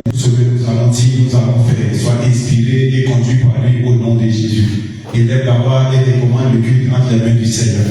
tout ce que nous allons dire, nous allons faire, soit inspiré et conduit par lui au nom de Jésus. Élève la voix et décommande le culte entre les mains du Seigneur.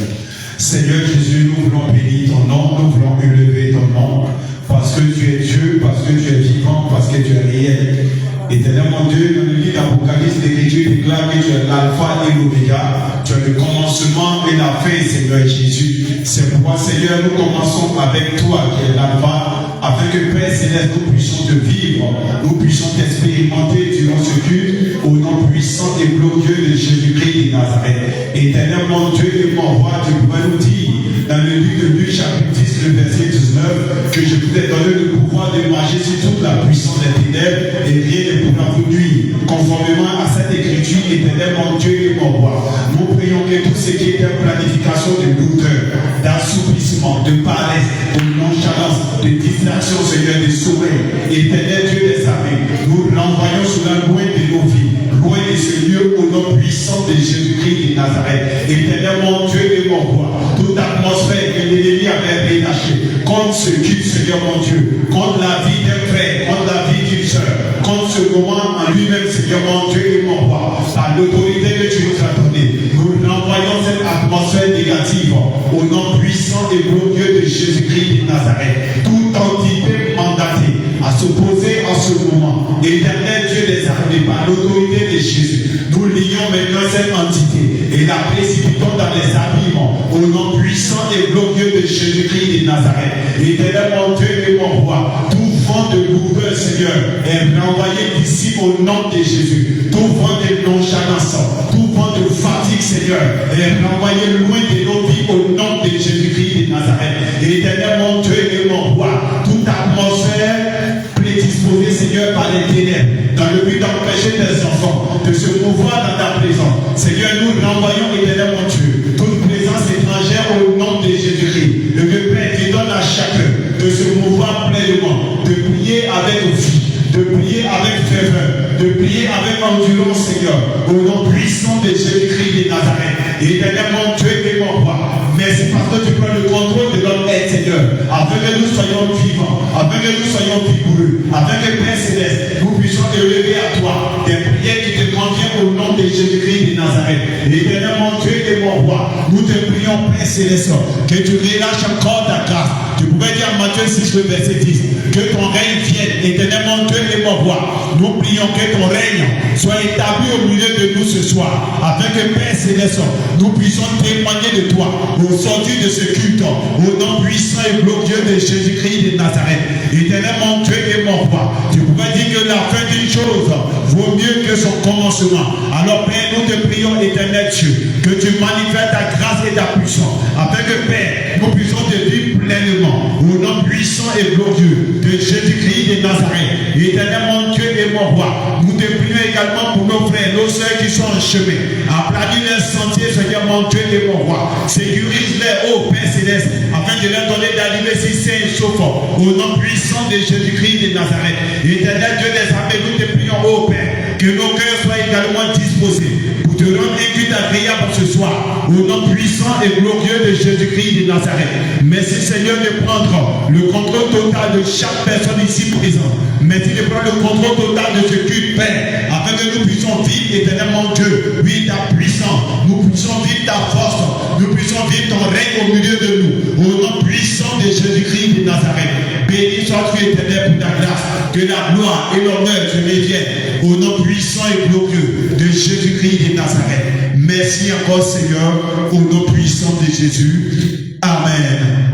Seigneur Jésus, nous voulons bénir ton nom, nous voulons élever ton nom, parce que tu es Dieu, parce que tu es vivant, parce que tu es réel. Éternel mon Dieu, dans le livre d'Apocalypse, l'Écriture déclare que tu es l'alpha et l'oméga, tu es le commencement et la fin, Seigneur Jésus. C'est pourquoi, Seigneur, nous commençons avec toi qui es l'alpha, afin que Père Céleste, nous puissions te vivre, nous puissions t'expérimenter durant ce culte, au nom puissant et glorieux de Jésus-Christ de Nazareth. Éternel mon Dieu et mon roi, tu pourrais nous dire, dans le livre de Luc chapitre 10, le verset 19, que je voulais donner le pouvoir de marcher sur toute la puissance des ténèbres et rien ne pourra vous nuire. Conformément à cette écriture, éternel mon Dieu et mon roi, nous prions que tout ce qui est planification de douleur, d'assouplissement, de paresse, de nonchalance, de distraction, Seigneur, de sommeil, éternel Dieu des armées, nous l'envoyons sous la loin de nos vies, loin de ce lieu au nom puissant de Jésus-Christ de Nazareth. Éternel mon Dieu et mon roi, toute atmosphère que l'ennemi avait relâchée contre ce culte, Seigneur mon Dieu, contre la vie d'un frère, contre la vie d'une soeur, contre ce moment en lui-même, Seigneur mon Dieu et mon roi, par l'autorité que tu nous as donnée, nous renvoyons cette atmosphère négative au nom puissant et glorieux de Jésus-Christ de Nazareth. Toute entité mandatée à s'opposer en ce moment, éternel Dieu des armées, par l'autorité de Jésus, nous lions maintenant cette entité et la précipitons dans les abîmes au nom puissant et glorieux de Jésus-Christ de Nazareth. Éternel mon Dieu et mon roi, tout vent de lourdeur, Seigneur, est renvoyé d'ici au nom de Jésus. Tout vent de nonchalance, tout vent de fatigue, Seigneur, est renvoyé loin de nos vies au nom de Jésus-Christ de Nazareth. Éternel mon Dieu et mon roi, toute atmosphère prédisposée, Seigneur, par les ténèbres, dans le but d'empêcher tes enfants de se mouvoir dans ta présence. Seigneur, nous renvoyons, éternel mon Dieu, toute présence étrangère au nom de Jésus-Christ. Et que Père, tu donnes à chacun de se mouvoir pleinement, de prier avec vie, de prier avec ferveur, de prier avec endurance, Seigneur, au nom puissant de Jésus-Christ de Nazareth. Éternel mon Dieu et mon roi, merci parce que tu prends le contrôle de notre aide, Seigneur, afin que nous soyons vivants, afin que nous soyons vigoureux, afin que Père Céleste, nous puissions élever à toi des prières qui te conviennent au nom de Jésus-Christ de Nazareth. Éternel mon Dieu et mon roi, nous te prions, Père Céleste, que tu relâches encore ta grâce. Tu pouvais dire Matthieu 6, le verset 10, que ton règne vienne, éternel mon Dieu et mon roi. Nous prions que ton règne soit établi au milieu de nous ce soir, afin que Père Céleste, nous puissions témoigner de toi au sortir de ce culte, au nom puissant et glorieux de Jésus-Christ de Nazareth. Éternel mon Dieu et mon roi, tu pouvais dire que la fin d'une chose vaut mieux que son commencement. Alors Père, nous te prions, éternel Dieu, que tu manifestes ta grâce et ta puissance, afin que Père, nous puissions te vivre pleinement, au nom puissant et glorieux de Jésus-Christ de Nazareth. Éternel mon Dieu et mon roi, nous te prions également pour nos frères, nos soeurs qui sont en chemin, aplanir les sentiers, Seigneur mon Dieu et mon roi. Sécurise-les, ô Père Céleste, afin de leur donner d'arriver si sains et saufs, au nom puissant de Jésus-Christ de Nazareth. Éternel Dieu des armées, nous te prions, ô Père, que nos cœurs soient également disposés pour te rendre un culte agréable ce soir, au nom puissant et glorieux de Jésus-Christ de Nazareth. Merci Seigneur de prendre le contrôle total de chaque personne ici présente. Merci de prendre le contrôle total de ce culte, Père, afin que nous puissions vivre éternellement Dieu, oui, ta puissance, nous puissions vivre ta force, nous puissions vivre ton règne au milieu de nous, au nom puissant de Jésus-Christ de Nazareth. Béni sois-tu éternel pour ta grâce, que la gloire et l'honneur te reviennent, au nom puissant et glorieux de Jésus-Christ de Nazareth. Merci encore Seigneur, au nom puissant de Jésus. Amen.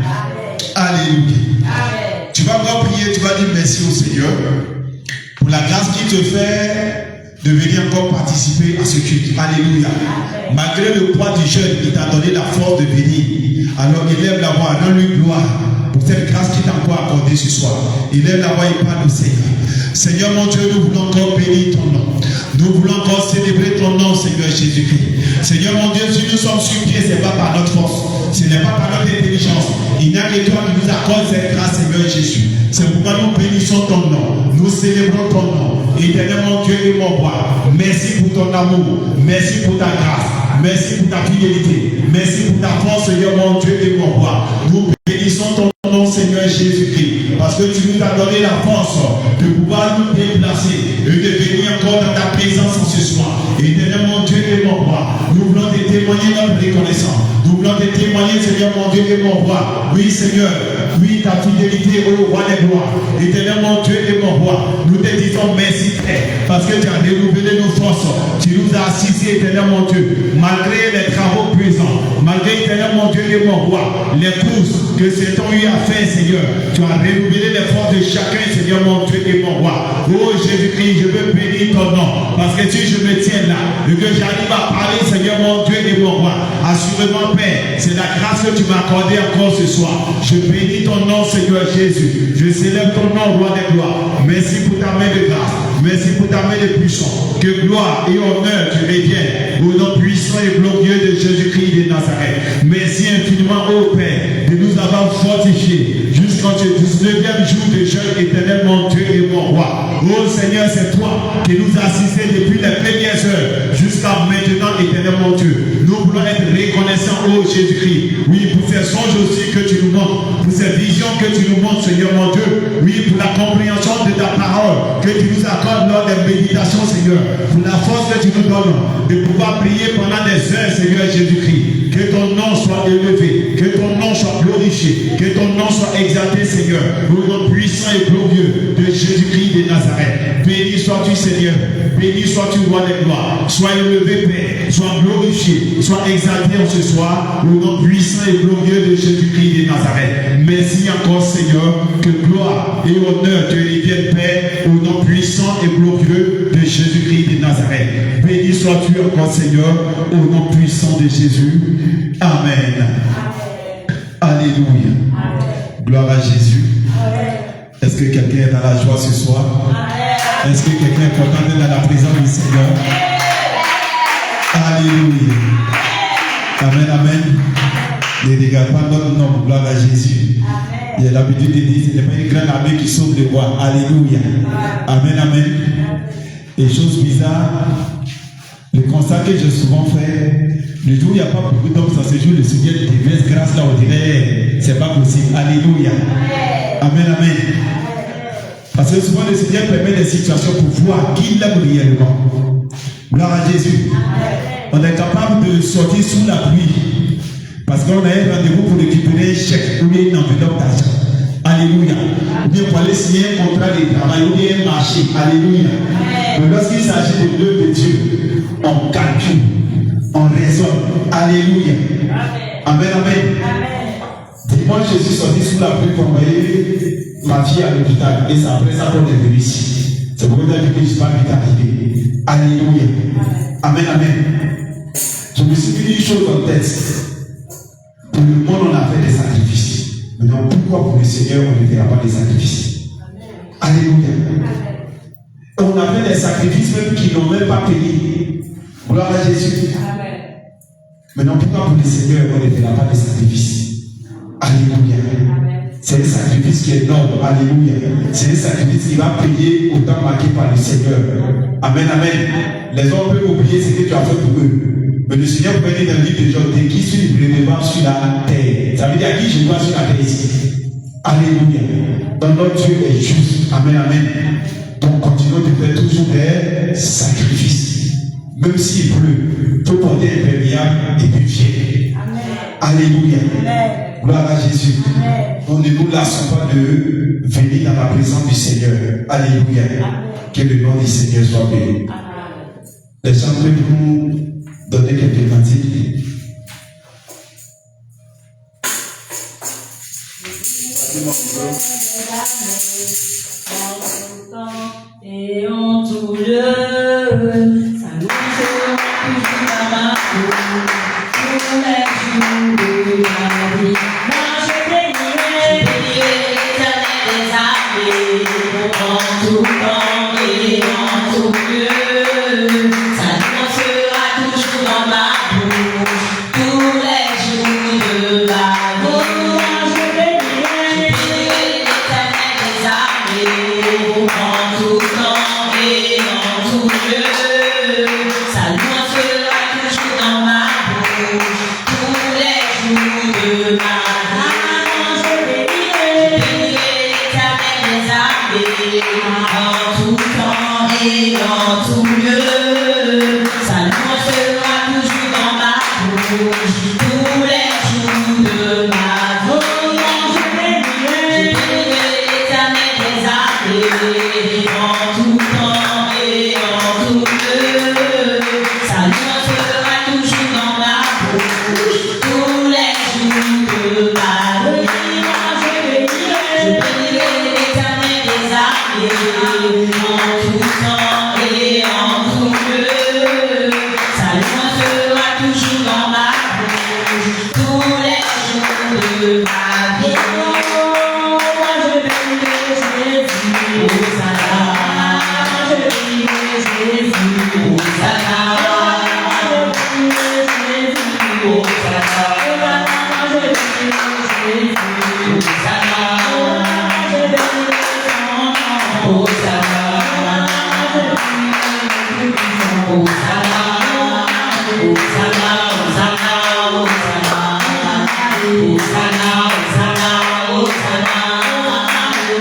Alléluia. Amen. Tu vas encore prier, tu vas dire merci au Seigneur pour la grâce qu'il te fait de venir encore participer à ce culte. Alléluia. Amen. Malgré le poids du jeûne, il t'a donné la force de venir. Alors élève la voix, rends-lui gloire pour cette grâce qu'il t'a encore accordée ce soir. Élève la voix et parle au Seigneur. Seigneur mon Dieu, nous voulons encore bénir ton nom. Nous voulons encore célébrer ton nom, Seigneur Jésus-Christ. Seigneur mon Dieu, si nous sommes sur pied, ce n'est pas par notre force, ce n'est pas par notre intelligence. Il n'y a que toi qui nous accordes cette grâce, Seigneur Jésus. C'est pourquoi nous bénissons ton nom. Nous célébrons ton nom. Éternel mon Dieu et mon roi, merci pour ton amour. Merci pour ta grâce. Merci pour ta fidélité. Merci pour ta force, Seigneur mon Dieu et mon roi. Nous bénissons ton nom, Seigneur Jésus-Christ, parce que tu nous as donné la force de pouvoir nous puissant ce soir. Éternel mon Dieu et mon roi, nous voulons te témoigner notre reconnaissance. Nous voulons te témoigner, Seigneur mon Dieu et mon roi. Oui, Seigneur, oui, ta fidélité au roi des gloires. Éternel mon Dieu et mon roi, nous te disons merci, Père, parce que tu as renouvelé nos forces. Tu nous as assistés, Éternel mon Dieu, malgré les travaux présents, malgré, Éternel mon Dieu et mon roi, les courses que certains ont eu à faire, Seigneur. Tu as renouvelé les forces de chacun, Seigneur mon Dieu et mon roi. Oh Jésus-Christ, je veux bénir ton nom, parce que si je me tiens là, et que j'arrive à parler, Seigneur mon Dieu et mon roi, assurément, Père, c'est la grâce que tu m'as accordée encore ce soir. Je bénis ton nom, Seigneur Jésus. Je célèbre ton nom, roi des gloires. Merci pour ta main de grâce. Merci pour ta main de puissance. Que gloire et honneur te reviennent au nom puissant et glorieux de Jésus-Christ de Nazareth. Merci infiniment, ô Père, de nous avoir fortifiés jusqu'en ce 19e jour de jeûne éternel, mon Dieu et mon roi. Ô Seigneur, c'est toi qui nous as assistés depuis les premières heures jusqu'à maintenant, éternel, mon Dieu. Nous voulons être reconnaissants, ô Jésus-Christ. Oui, pour ces songes aussi que tu nous montres, pour ces visions que tu nous montres, Seigneur, mon Dieu. Oui, pour la compréhension de ta parole que tu nous accordes lors des méditations, Seigneur. Pour la force que tu nous donnes de pouvoir prier pendant des heures, Seigneur Jésus-Christ. Que ton nom soit élevé, que ton nom soit glorifié, que ton nom soit exalté, Seigneur, au nom puissant et glorieux de Jésus-Christ de Nazareth. Béni sois-tu, Seigneur, béni sois-tu, roi des gloires. Sois élevé, Père, sois glorifié, sois exalté en ce soir, au nom puissant et glorieux de Jésus-Christ de Nazareth. Merci encore, Seigneur, que gloire et honneur te reviennent, Père, au nom puissant et glorieux de Jésus-Christ de Nazareth. Béni sois-tu encore, Seigneur, au nom puissant de Jésus. Amen. Alléluia. Gloire à Jésus. Est-ce que quelqu'un est dans la joie ce soir? Est-ce que quelqu'un est content d'être dans la présence du Seigneur? Alléluia. Amen, amen. Ne regarde pas notre nom. Gloire à Jésus. Il y a l'habitude de dire, ce n'est pas une grande armée qui sauve le roi. Alléluia. Amen, amen. Et chose bizarre, le constat que j'ai souvent fait, le jour où il n'y a pas beaucoup d'hommes dans ce jour, le Seigneur te verse grâce là, on dirait, c'est pas possible. Alléluia. Amen, amen. Parce que souvent le Seigneur permet des situations pour voir qui l'aime réellement. Gloire à Jésus. On est capable de sortir sous la pluie parce qu'on a un rendez-vous pour récupérer un chèque ou bien une enveloppe d'argent. Alléluia. Ou bien pour aller signer un contrat de travail ou bien un marché. Alléluia. Mais lorsqu'il s'agit de l'œuvre de Dieu, on calcule, on raisonne. Alléluia. Amen, amen. Dimanche, je suis sorti sous la pluie pour envoyer ma fille à l'hôpital. Et c'est après ça qu'on est venu ici. C'est pour ça que je ne suis pas vite arrivé. Alléluia. Amen, amen. Je me suis dit une chose en tête. Pour le monde, on a fait des sacrifices. Maintenant, pourquoi pour le Seigneur, on ne fera pas des sacrifices? Alléluia. On a fait des sacrifices même qui n'ont même pas payé. Gloire à Jésus. Maintenant, pourquoi pour le Seigneur, on ne fera pas des sacrifices? Alléluia. C'est un sacrifice qui est noble. Alléluia. C'est un sacrifice qui va payer autant marqué par le Seigneur. Amen, amen. Les hommes peuvent oublier ce que tu as fait pour eux. Mais le Seigneur peut dire dans le livre de Job, qui suis redevable sur la terre. Ça veut dire à qui je dois sur la terre ici. Alléluia. Donc notre Dieu est juste. Amen, amen. Donc continuons de faire toujours des sacrifices. Même s'il pleut, il faut porter imperméable et puis fier. Alléluia. Gloire à Jésus. On ne nous lassons pas de venir dans la présence du Seigneur. Alléluia. Que le nom du Seigneur soit béni. Les gens peuvent nous donner quelques cantiques. Et en tout lieu, ça nous sera toujours à ma peau, pour les jours de ma vie. Moi je bénirai l'Éternel des armées, en tout temps et en tout lieu. Sa louange sera toujours dans ma bouche, tous les jours de ma vie. Moi je bénirai l'Éternel des armées, en tout temps et en tout lieu. Sa louange sera toujours dans ma bouche, tous les jours de ma vie. Je bénirai l'Éternel des armées, en tout temps et en tout lieu. en tout temps et en tout lieu. Sa loi sera toujours dans ma bouche tous les jours de ma vie. Je bénirai l'Éternel des armées en tout temps et en tout lieu. Sa loi sera toujours dans ma bouche tous les jours de ma vie. Moi je bénirai Jésus, Hosanna. Je bénirai Jésus, Hosanna. Je bénirai Jésus, Hosanna. Je bénirai Jésus, Hosanna. Je bénirai son nom, Hosanna. Hosanna, Hosanna, Hosanna, Hosanna, Hosanna,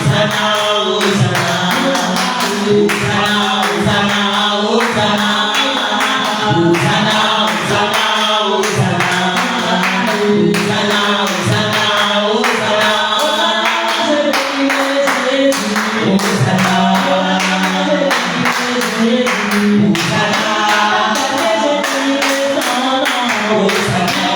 Hosanna, Hosanna, Hosanna, Hosanna,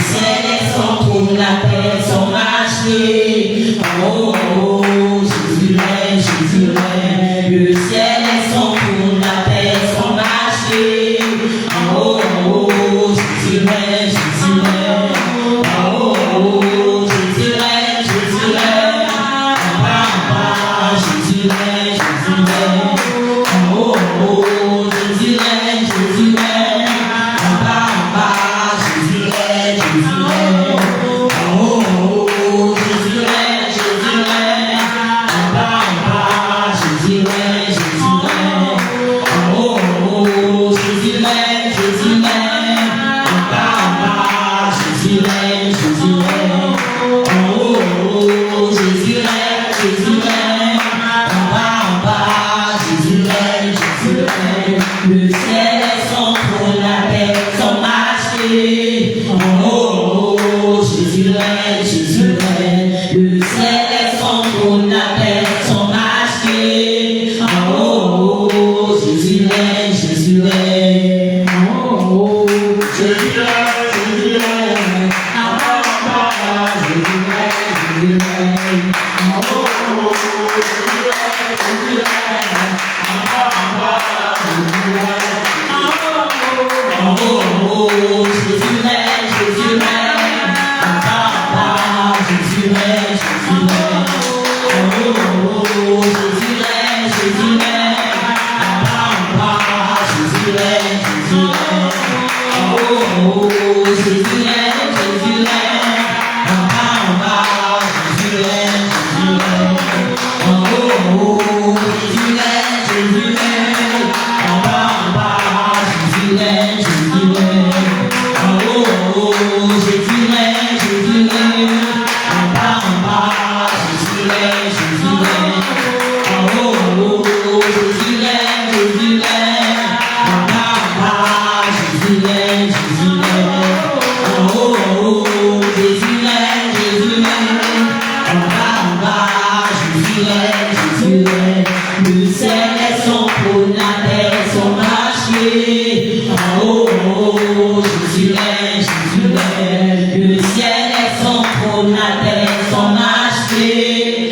ciel est son trône, la terre son marché. Oh, oh, Jésus règne, Jésus règne. Le ciel est son trône, la terre son marché. Oh, oh, Jésus règne, Jésus règne. Oh, oh, Jésus règne, Jésus règne. Jésus règne, Jésus règne. Oh, oh, Jésus règne, Jésus règne. Jésus règne, Jésus règne. Oh, oh, Jésus règne, Jésus règne. Jésus règne, Jésus règne. Oh, oh, Jésus règne, Jésus règne. Jésus règne, Jésus règne. Oh, oh, Jésus règne, Jésus règne. Jésus règne, Jésus règne. Le ciel est son trône, la terre son marché.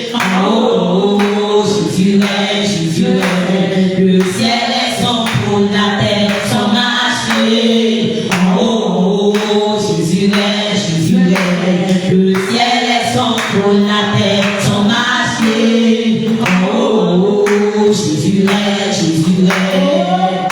Oh, oh, Jésus règne, Jésus règne. Le ciel est son trône, la terre son marché. Oh, oh, Jésus règne, Jésus règne. Oh, oh, Jésus règne, Jésus règne. Jésus règne, Jésus règne. Oh, oh, Jésus règne, Jésus règne.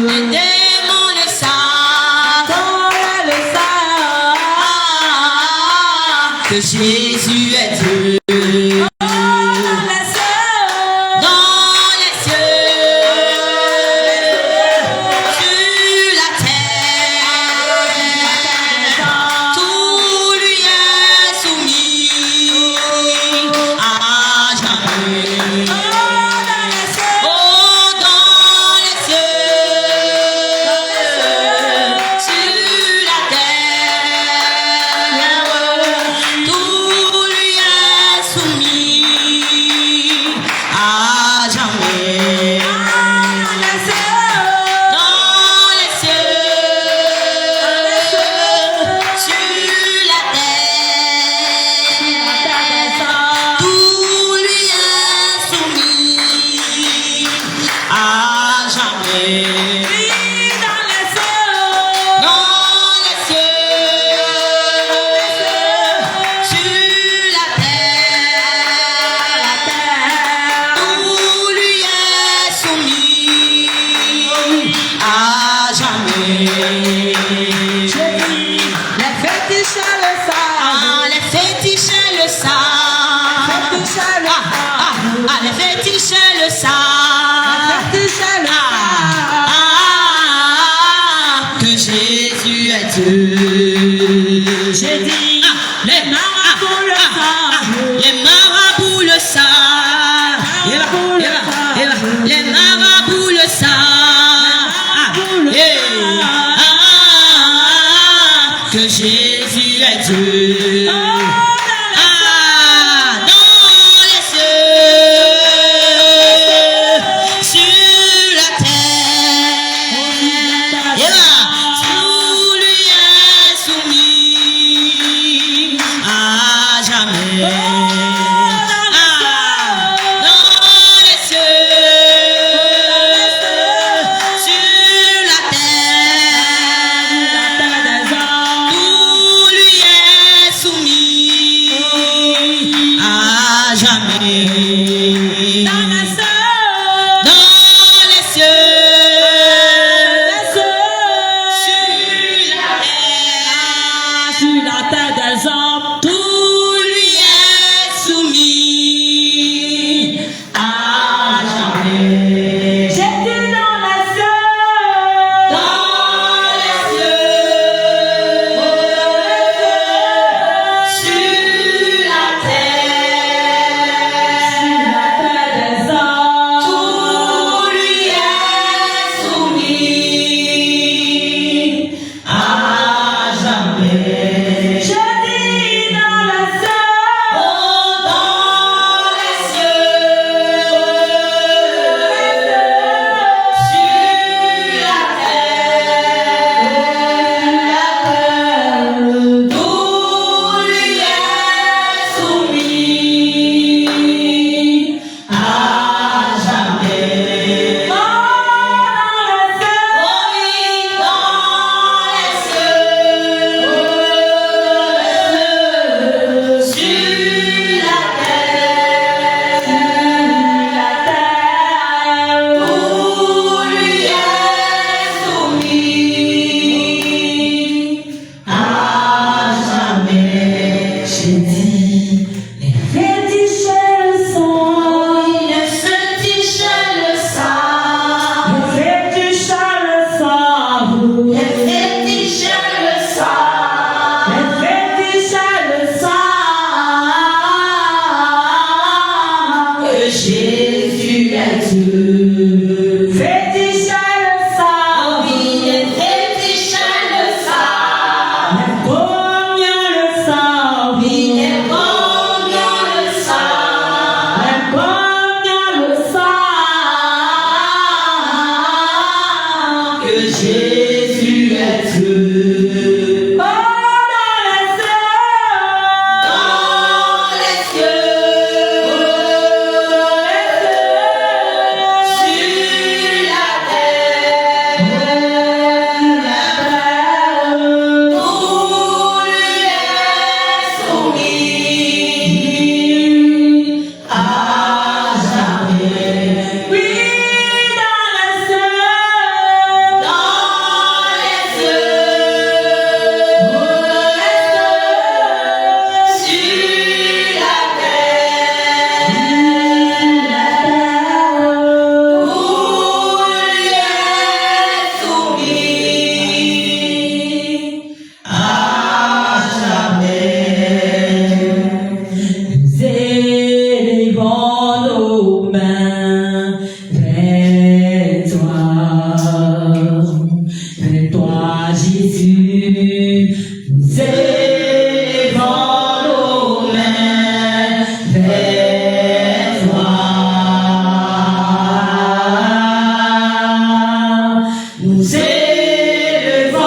Les démons le savent. que Jésus est Dieu. J'ai dit, les marabouts le savent. Les marabouts le savent. Les marabouts le savent. Que Jésus est Dieu. Alléluia, Jésus, nous élevons nos mains vers toi. Nous élevons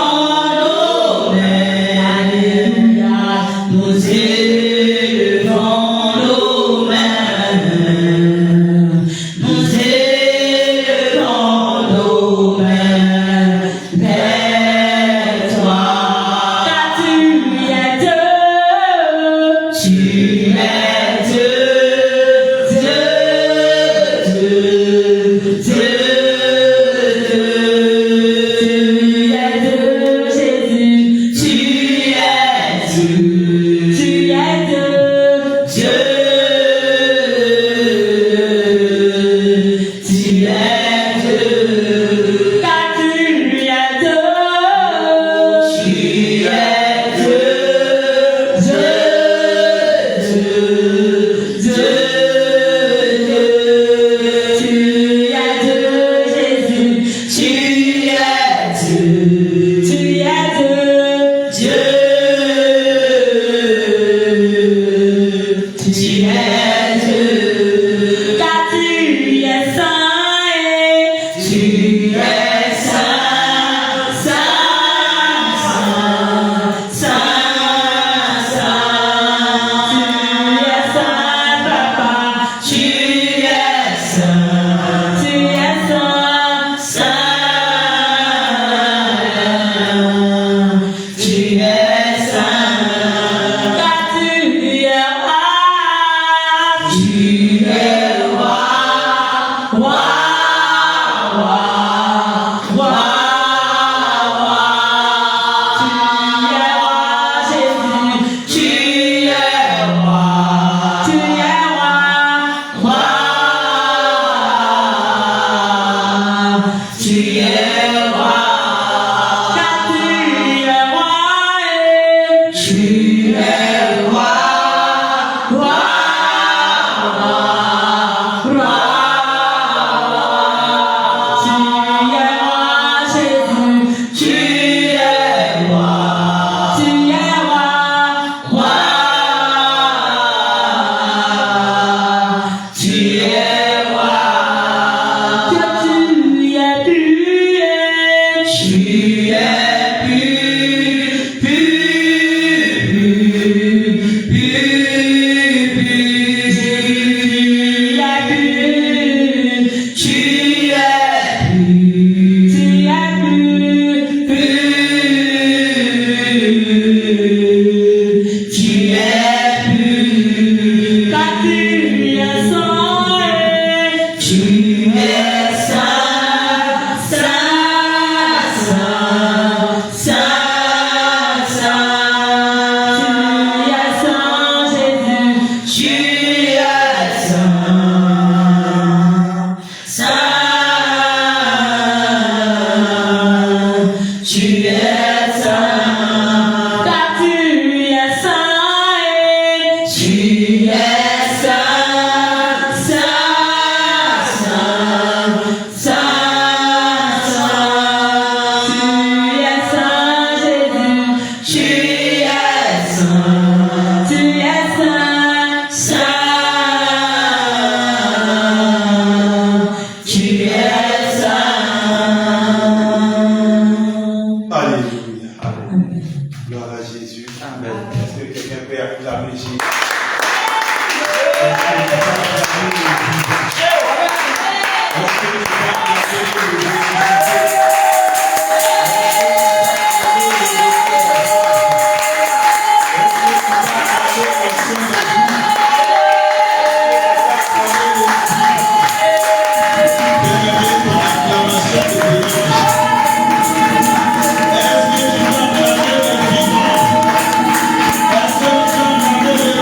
nos mains, Alléluia, nous élevons nos mains, nous élevons nos mains vers toi. Car tu es Dieu, tu es Dieu, Dieu, Dieu, Dieu.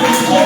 Est-ce que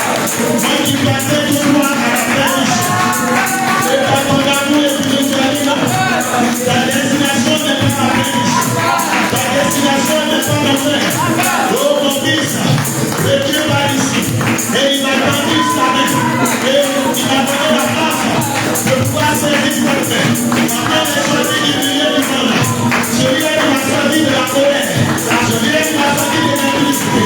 Moi qui passais tout droit à la perdition. C'est pas ton amour et puis tu as dit non. Ta destination n'est pas la perdition. Ta destination n'est pas l'enfer. Oh mon fils, le Dieu va ici. Et il m'a tendu sa main. Et il m'a donné la grâce de pouvoir saisir sa main. Maintenant, j'ai choisi du milieu du monde. Celui-là qui m'a sorti de la colère. Celui-là qui m'a sorti de l'impudicité.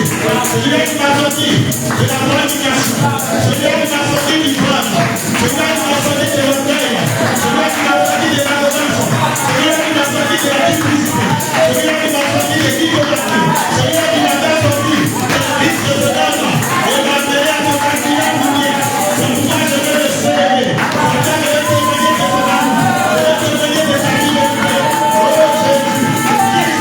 Celui-là qui m'a sorti de la fornication. Celui-là qui m'a sorti du drame. Celui-là qui m'a sorti de l'orgueil. Celui-là qui m'a sorti de l'arrogance. Celui-là qui m'a sorti de la duplicité. Celui-là qui m'a sorti de l'idolâtrie. Celui-là qui m'a sorti de la liste de l'homme. Et m'a donné à mon candidat lumière. C'est pourquoi je vais le célébrer. C'est pourquoi je vais témoigner de son amour. Je vais témoigner de sa liberté. Oh Jésus, qui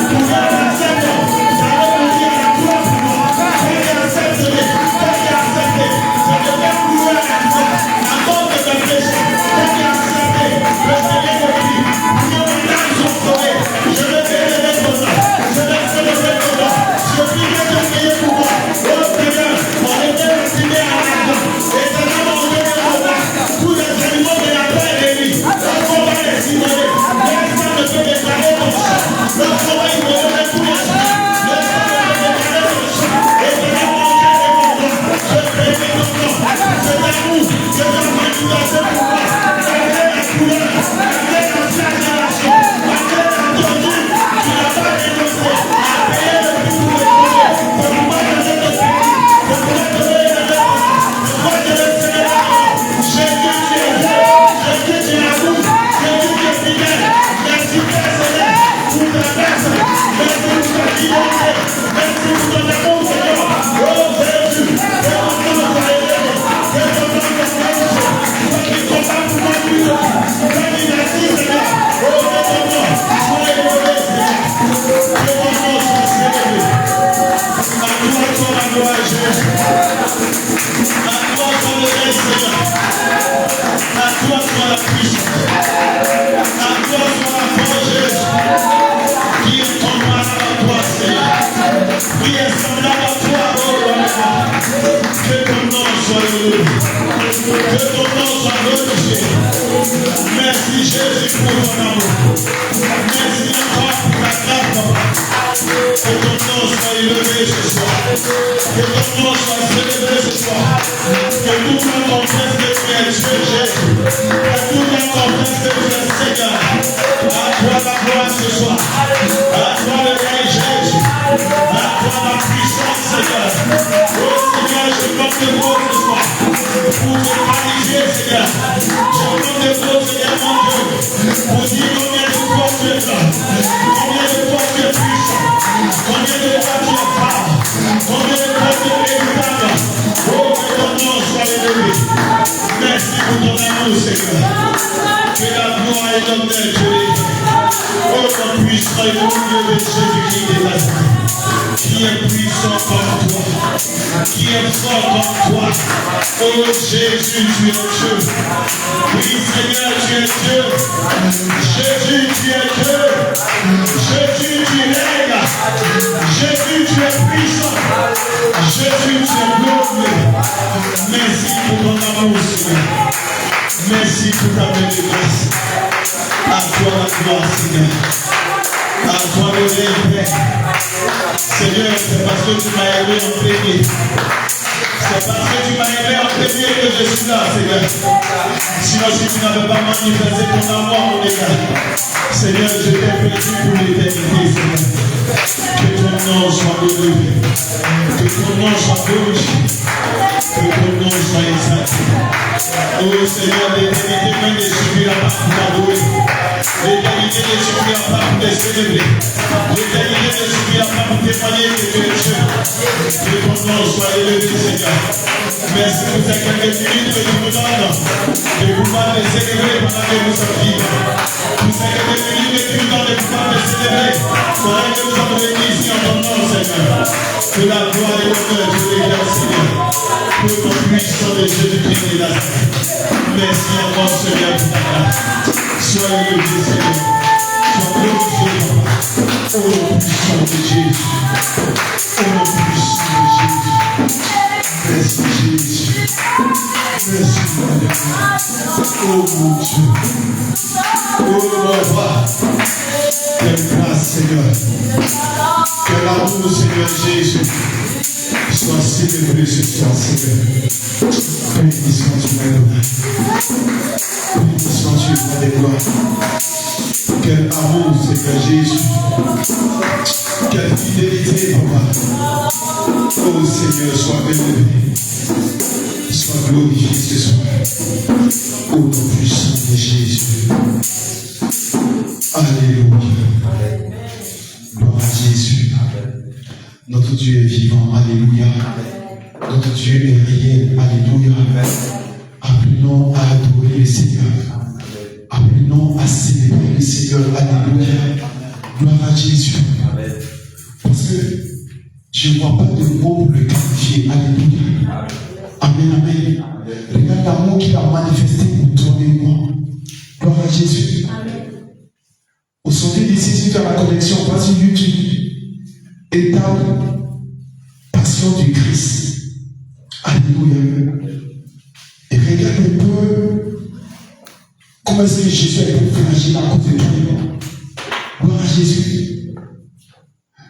pour faire l'accepter. Ça va monter à la croix pour moi. Fais accepter. Fais accepter. Je devais courir à la croix. À cause de mes péchés. Fais accepter. Le Seigneur me dit. Nos âmes sont sauvées. Je vais célébrer ton nom. Je vais célébrer ton nom. Je prierai de prier pour moi. Oh Seigneur, on était estimé à la croix. Et c'est là mon Dieu de combat. Tous les animaux de la terre et lui. Le combat est simulé. Personne ne peut déclarer ton chant. Le combat est simulé tous les jours. Le combat est déclaré ton chant. Et c'est là mon Dieu de combat. Je prie ton nom. C'est l'amour que tu as manifesté pour moi. Malgré la couleur, malgré la flagellation, malgré la torture, tu n'as pas dénoncé à payer le prix pour les projets. C'est pourquoi je vais te bénir. C'est pourquoi je vais te bénir. C'est pourquoi je vais te célébrer. Jésus, tu es Dieu. Jésus, tu es amour. Jésus, tu es fidèle. Merci, Père Céleste, pour ta grâce. Merci pour ta fidélité. Merci pour ton amour, Seigneur. Oh Jésus, que ton nom soit élevé. Que ton nom soit magnifié. Toi qui combats pour moi plus haut. Toi qui m'assist, Seigneur. Oh, que ton nom soit élevé, Seigneur. Que ton nom soit célébré. À toi soit la gloire, Jésus. À toi soit le reste, Seigneur. À toi soit la puissance. À toi soit la force, Jésus. Qui est comparable à toi, Seigneur. Qui est semblable à toi, oh Roi. Que ton nom soit élevé. Que ton nom soit glorifié. Merci Jésus pour ton amour. Merci encore pour ta grâce, papa. Que ton nom soit élevé ce soir. Que ton nom soit célébré ce soir. Que tout le monde confesse que tu es Dieu, Jésus. Que tout le monde confesse que tu es Seigneur. À toi la gloire ce soir. À toi le règne, Jésus. À toi la puissance, Seigneur. Oh Seigneur, je compte de vous ce soir. Pour te magnifier, Seigneur. Je compte de vous, Seigneur, mon Dieu. Pour dire combien de fois tu es là. Combien de fois tu es puissant. Combien de fois tu es fort. Combien de fois tu es véritable. Oh, que ton nom soit élevé. Merci pour ton amour, Seigneur. Que la gloire et l'honneur, Dieu. Oh, ton puissant et mon Dieu de Jésus-Christ de Nazareth. Qui est puissant comme toi. Qui est fort comme toi. Oh, Jésus, tu es Dieu. Oui, Seigneur, tu es Dieu. Jésus, tu es Dieu. Jésus, tu règnes. Jésus, tu es puissant. Jésus, tu es glorieux. Merci pour ton amour, Seigneur. Merci pour ta belle grâce. À toi la gloire, Seigneur. À toi le règne, Seigneur, c'est parce que tu m'as aimé en premier. C'est parce que tu m'as aimé en premier que je suis là, Seigneur. Sinon, si tu n'avais pas manifesté ton amour, mon égard, Seigneur, je t'ai perdu pour l'éternité, Seigneur. Que ton nom soit élevé. Que ton nom soit glorifié. Que ton nom soit exalté. Oh Seigneur, l'éternité même ne suffira pas pour t'adorer. L'éternité ne suffira pas pour te célébrer. L'éternité ne suffira pas pour témoigner que tu es Dieu. Que ton nom soit élevé, Seigneur. Merci pour ces quelques minutes que tu nous donnes de pouvoir te célébrer pendant que nous sommes vivants. Pour ces quelques minutes que tu nous donnes de pouvoir te célébrer pendant que nous sommes réunis ici en ton nom, Seigneur. Que la gloire et l'honneur te reviennent, Seigneur. Pour ton puissant de Jésus-Christ de Nazareth. Merci encore, Seigneur, pour ta grâce. Sois élevé, Seigneur. Sois glorifié, Papa. Oh, puissant de Jésus. Oh, puissant de Jésus. Merci. Jésus. Merci, oh mon Dieu. Oh mon roi. Quelle grâce, Seigneur. Que l'amour, Seigneur Jésus, soit célébré ce soir, Seigneur. Béni sois-tu, Maître. Béni sois-tu, roi des gloires. Quel amour, Seigneur Jésus. Quelle fidélité, Papa. Oh Seigneur, sois béni. Sois glorifié ce soir. Au nom puissant de Jésus. Alléluia. Gloire à Jésus. Notre Dieu est vivant. Alléluia. Notre Dieu est réel. Alléluia. Appelons à adorer le Seigneur. Appelons à célébrer le Seigneur. Alléluia. Gloire à Jésus. Parce que je ne vois pas de mots pour le qualifier. Alléluia. Amen, amen. Regarde l'amour qu'il a manifesté pour toi et moi. Gloire à Jésus. Au sortir d'ici, si tu as la connexion, va sur YouTube et tape Passion du Christ. Alléluia. Et regarde un peu comment est-ce que Jésus a été fragile à cause de toi. Gloire à Jésus.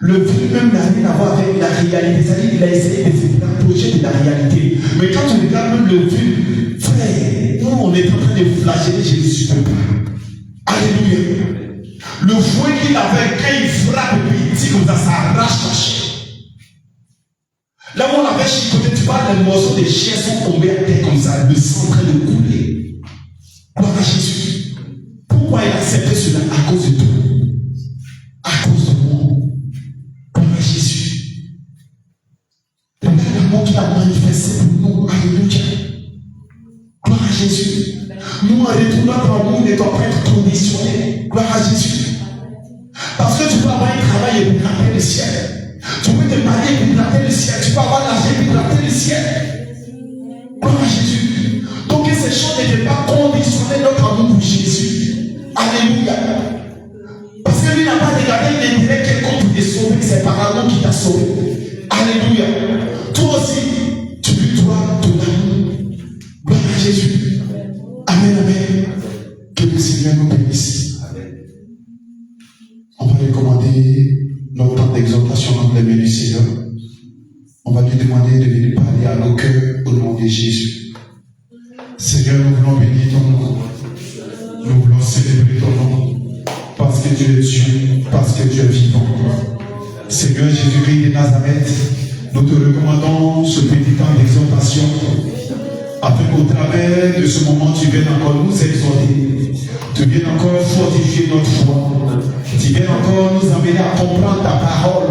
Le film même n'a rien à voir avec la réalité. C'est-à-dire qu'il a essayé de se rapprocher de la réalité. Mais quand tu regardes même le film, frère, nous on est en train de flageller Jésus sur le pas. Alléluia. Le fouet qu'il avait, quand il frappe et puis il dit comme ça arrache la chair. Là où on avait chicoté, tu vois, les morceaux de chair sont tombés à terre comme ça, le sang en train de couler. Gloire à Jésus. Pourquoi il a accepté cela? À cause de toi. À cause de moi. Gloire à Jésus. Regarde l'amour qu'il a manifesté pour nous. Alléluia. Gloire à Jésus. Nous, en retournant dans le monde, ne doit pas être conditionné. Gloire à Jésus. Parce que tu peux avoir un travail et gratter le ciel. Tu peux te marier et gratter le ciel. Tu peux avoir l'argent et gratter le ciel. Gloire à Jésus. Donc ces choses ne devaient pas conditionner notre amour pour Jésus. Alléluia. Parce que lui n'a pas regardé l'intérêt quelconque pour te sauver. C'est par amour qui t'a sauvé. Alléluia. Toi aussi, tu dois ton amour. Gloire à Jésus. Amen, amen. Que le Seigneur nous bénisse. On va lui commander notre temps d'exhortation dans les mains du Seigneur. On va lui demander de venir parler à nos cœurs au nom de Jésus. Seigneur, nous voulons bénir ton nom. Nous voulons célébrer ton nom. Parce que Dieu est Dieu, parce que Dieu est vivant. Seigneur Jésus-Christ de Nazareth, nous te recommandons ce petit temps d'exhortation afin qu'au travers de ce moment, tu viennes encore nous exhorter. Tu viennes encore fortifier notre foi. Tu viennes encore nous amener à comprendre ta parole,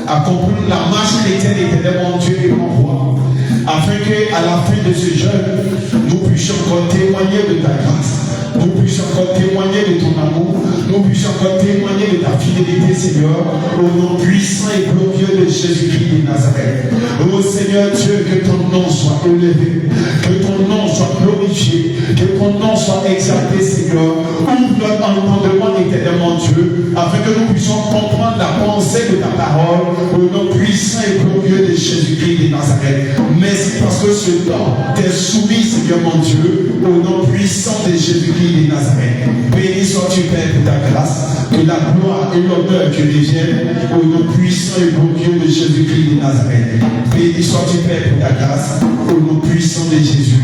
à comprendre la marche chrétienne éternelle, mon Dieu et mon roi, afin qu'à la fin de ce jeûne, nous puissions encore témoigner de ta grâce, nous puissions encore témoigner de ton amour, nous puissions encore témoigner de ta fidélité, Seigneur, au nom puissant et glorieux de Jésus-Christ de Nazareth. Oh Seigneur Dieu, que ton nom soit élevé, que ton nom soit glorifié, que ton nom soit exalté, Seigneur. Ouvre notre entendement éternel, mon Dieu, afin que nous puissions comprendre la pensée de ta parole, au nom puissant et glorieux de Jésus-Christ de Nazareth. Merci parce que ce temps t'est soumis, Seigneur mon Dieu, au nom puissant de Jésus-Christ de Nazareth. Béni sois-tu, Père, pour ta grâce, que la gloire et l'honneur te reviennent, au nom puissant et glorieux de Jésus-Christ de Nazareth. Béni sois-tu, Père, pour ta grâce, au nom puissant de Jésus.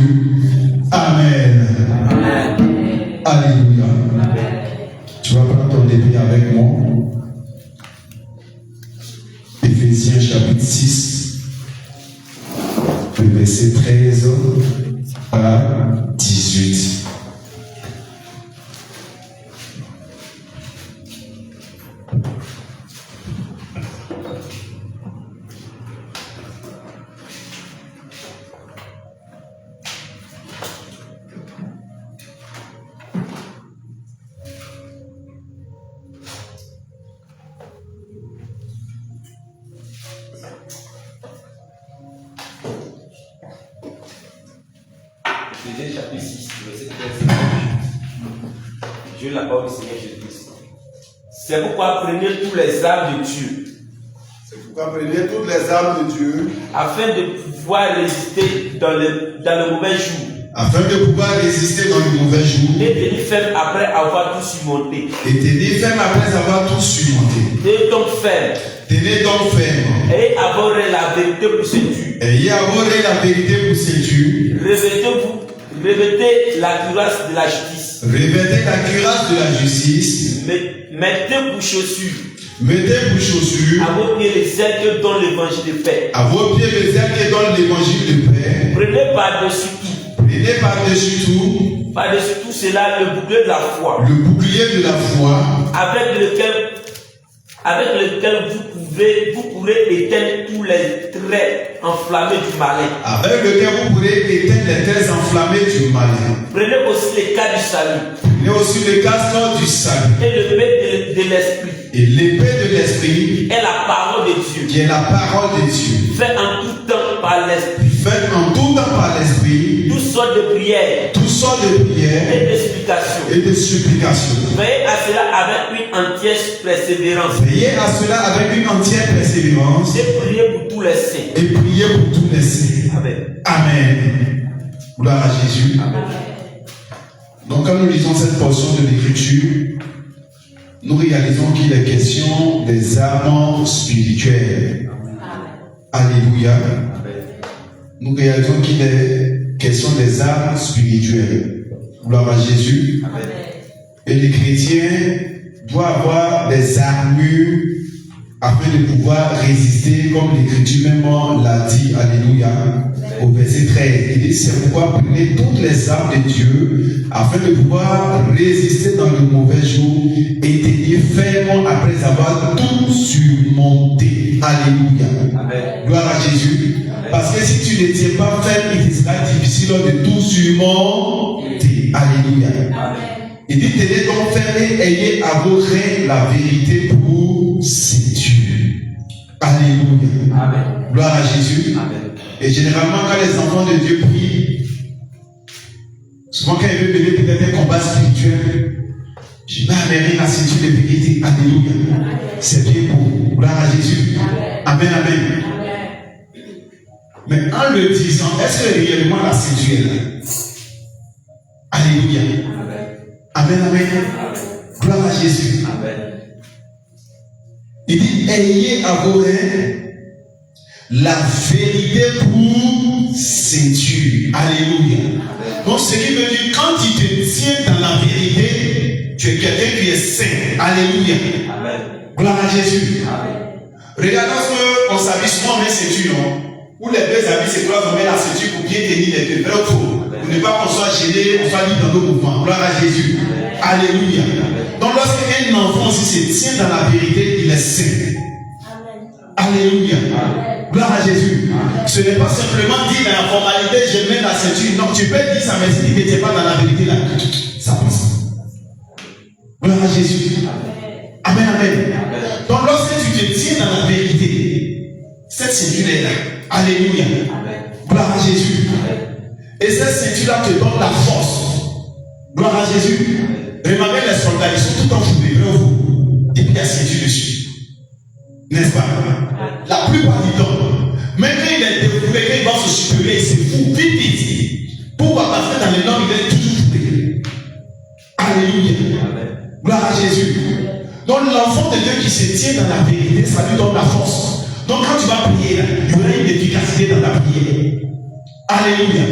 Amen. Amen. Alléluia. Tu vas prendre ton épée avec moi. Éphésiens chapitre 6, le verset 13 à 18. Éphésiens chapitre 6, verset 13. Dieu la parole du Seigneur Jésus-Christ. C'est pourquoi prenez tous les armes de Dieu. apprenez toutes les armes de Dieu afin de pouvoir résister dans le mauvais jour. Afin de pouvoir résister dans le mauvais jour. Et tenir ferme après avoir tout surmonté. Et tenir ferme après avoir tout surmonté. Tenez donc ferme. Tenez donc ferme. Et abhorrez la vérité pour séduire. Ayez abhorré la vérité pour séduire. Revêtez la cuirasse de la justice. Revêtez la cuirasse de la justice. Mettez pour chaussures. Mettez pour chaussures. À vos pieds les ailes que donne l'évangile de paix. À vos pieds les ailes qui donnent l'évangile de paix. Prenez par-dessus tout. Prenez par-dessus tout. Par-dessus tout cela, le bouclier de la foi. Le bouclier de la foi. Avec lequel vous pourrez éteindre tous les traits enflammés du malin. Avec lequel vous pourrez éteindre les traits enflammés du malin. Prenez aussi les cas du salut. Prenez aussi le casque du salut. Et l'épée de l'esprit. Et l'épée de l'esprit est la parole de Dieu. Qui est la parole de Dieu. Fait en tout temps par l'esprit. Faites en tout temps par l'esprit. Toutes sortes de prières. Toutes sortes de prières. Et de supplications. Et de supplications. Veillez à cela avec une entière persévérance. Veillez à cela avec une entière persévérance. Et priez pour tous les saints. Et priez pour tous les saints. Amen. Amen. Gloire à Jésus. Amen. Donc quand nous lisons cette portion de l'écriture, nous réalisons qu'il est question des armes spirituelles. Alléluia. Nous réalisons qu'il est question des armes spirituelles. Gloire à Jésus. Amen. Et les chrétiens doivent avoir des armures afin de pouvoir résister, comme l'Écriture même l'a dit. Alléluia. Au verset 13, il dit, c'est pourquoi prenez toutes les armes de Dieu afin de pouvoir résister dans le mauvais jour et tenir ferme après avoir tout surmonté. Alléluia. Amen. Gloire à Jésus. Amen. Parce que si tu ne tiens pas ferme, il sera difficile de tout surmonter. Alléluia. Amen. Il dit, tenez donc ferme et ayez à vos reins la vérité pour séduire. Alléluia. Amen. Gloire à Jésus. Amen. Et généralement, quand les enfants de Dieu prient, souvent quand ils veulent mener peut-être un combat spirituel, je mets à mes reins la ceinture de vérité. Alléluia. C'est bien beau. Gloire à Jésus. Amen, amen. Mais en le disant, est-ce que réellement la ceinture est là? Alléluia. Amen, amen. Gloire à Jésus. Amen. Il dit, ayez à vos reins la vérité pour ceinture. Alléluia. Donc, ce qui veut dire, quand tu te tiens dans la vérité, tu es quelqu'un qui est saint. Alléluia. Amen. Gloire à Jésus. Amen. Regardons ce qu'on s'habille souvent, on met ceinture, non? Où les deux habits, c'est quoi? On met la ceinture pour bien tenir les deux. Vrai ou faux? Pour ne pas qu'on soit gêné, on soit libre dans nos mouvements. Gloire à Jésus. Alléluia. Donc, lorsqu'un enfant aussi se tient dans la vérité, il est saint. Alléluia. Gloire à Jésus. Ce n'est pas simplement dire dans la formalité, je mets la ceinture. Non, tu peux dire ça, mais si tu n'étais pas dans la vérité, là, ça passe. Gloire à Jésus. Amen, amen. Donc, lorsque tu te tiens dans la vérité, cette ceinture est là. Alléluia. Gloire à Jésus. Et cette ceinture-là te donne la force. Gloire à Jésus. Remarquez les soldats, ils sont tout enfourés, vrai ou faux? Et puis il y a ceinture dessus. N'est-ce pas? La plupart du temps, même quand il est défoulé, quand il va se supprimer, il se fout vite. Pourquoi? Parce que dans les normes, il est toujours foulé. Alléluia. Gloire à Jésus. Donc l'enfant de Dieu qui se tient dans la vérité, ça lui donne la force. Donc quand tu vas prier, là, il y aura une efficacité dans la prière. Alléluia.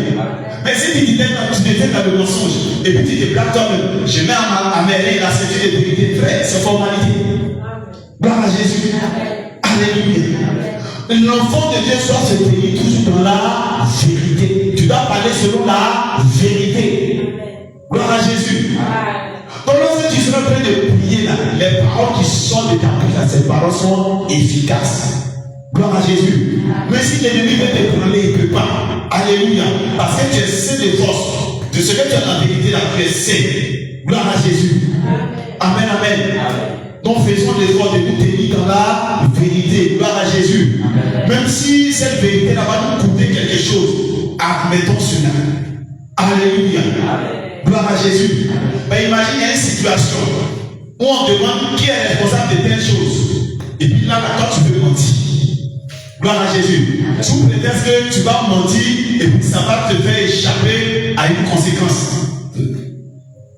Mais si tu étais dans le mensonge, et puis tu te plaques toi-même, je mets à mêler la ceinture de vérité, frère, c'est formalité. Gloire à Jésus. Alléluia. L'enfant de Dieu doit se tenir toujours dans la vérité. Tu dois parler selon la vérité. Gloire à Jésus. Donc lorsque tu seras en train de prier là, les paroles qui sortent de ta bouche, ces paroles sont efficaces. Gloire à Jésus. Mais si l'ennemi veut te prendre, il ne peut pas. Alléluia. Parce que tu es saint de force. De ce que tu as la vérité, là, tu es saint. Gloire à Jésus. Amen, amen. Donc faisons l'effort de nous tenir dans la vérité. Gloire à Jésus. Même si cette vérité là va nous coûter quelque chose, admettons cela. Alléluia. Gloire à Jésus. Mais imagine, il y a une situation où on demande qui est responsable de telle chose. Et puis là, toi, tu peux mentir. Gloire à Jésus. Sous prétexte que tu vas mentir et puis ça va te faire échapper à une conséquence.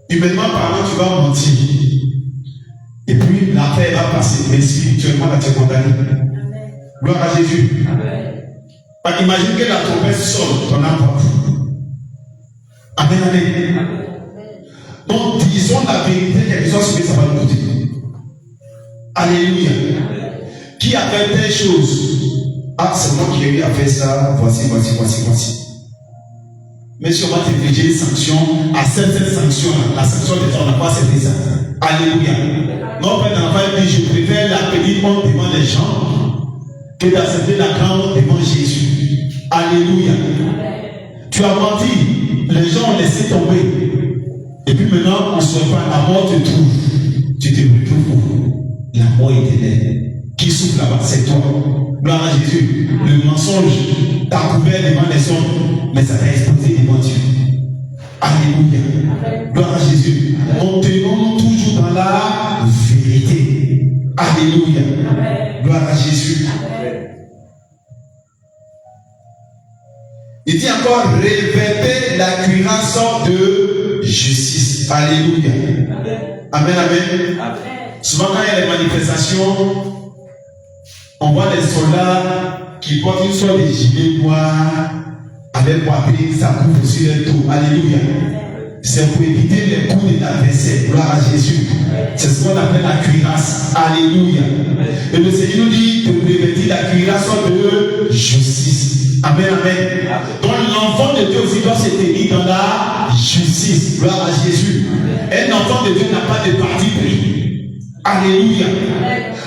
Humainement parlant, tu vas mentir. Et puis l'affaire va passer. Mais spirituellement, là, tu es condamné. Gloire à Jésus. Imagine que la trompette sonne, ton âme va. Amen, amen. Donc, disons la vérité, quelque chose que ça va nous coûter. Alléluia. Qui a fait telle chose? Ah, c'est moi qui ai eu à faire ça. Voici. Mais si on va t'infliger des sanctions, à cette sanction, la sanction de ton appart, c'est ça. Alléluia. Mon père n'a pas dit, je préfère la petite honte devant les gens que d'accepter la grande honte devant Jésus. Alléluia. Tu as menti, les gens ont laissé tomber. Et puis maintenant, on se voit, la mort te trouve. Tu te retrouves où? La mort éternelle. Qui souffle là-bas? C'est toi. Gloire à Jésus. Le mensonge t'a couvert devant les hommes, mais ça t'a exposé devant Dieu. Alléluia. Gloire à Jésus. On tenons toujours dans la vérité. Alléluia. Gloire à Jésus. Il dit encore, revêtez la cuirasse de justice. Alléluia. Amen, amen. Souvent quand il y a des manifestations, on voit des soldats qui portent une sorte de gilet noir avec poitrine, ça couvre aussi leur dos. Alléluia. C'est pour éviter les coups de l'adversaire. Gloire à Jésus. C'est ce qu'on appelle la cuirasse. Alléluia. Et le Seigneur nous dit de revêtir la cuirasse de justice. Amen, amen. Donc l'enfant de Dieu aussi doit se tenir dans la justice. Gloire à Jésus. Un enfant de Dieu n'a pas de parti pris. Alléluia.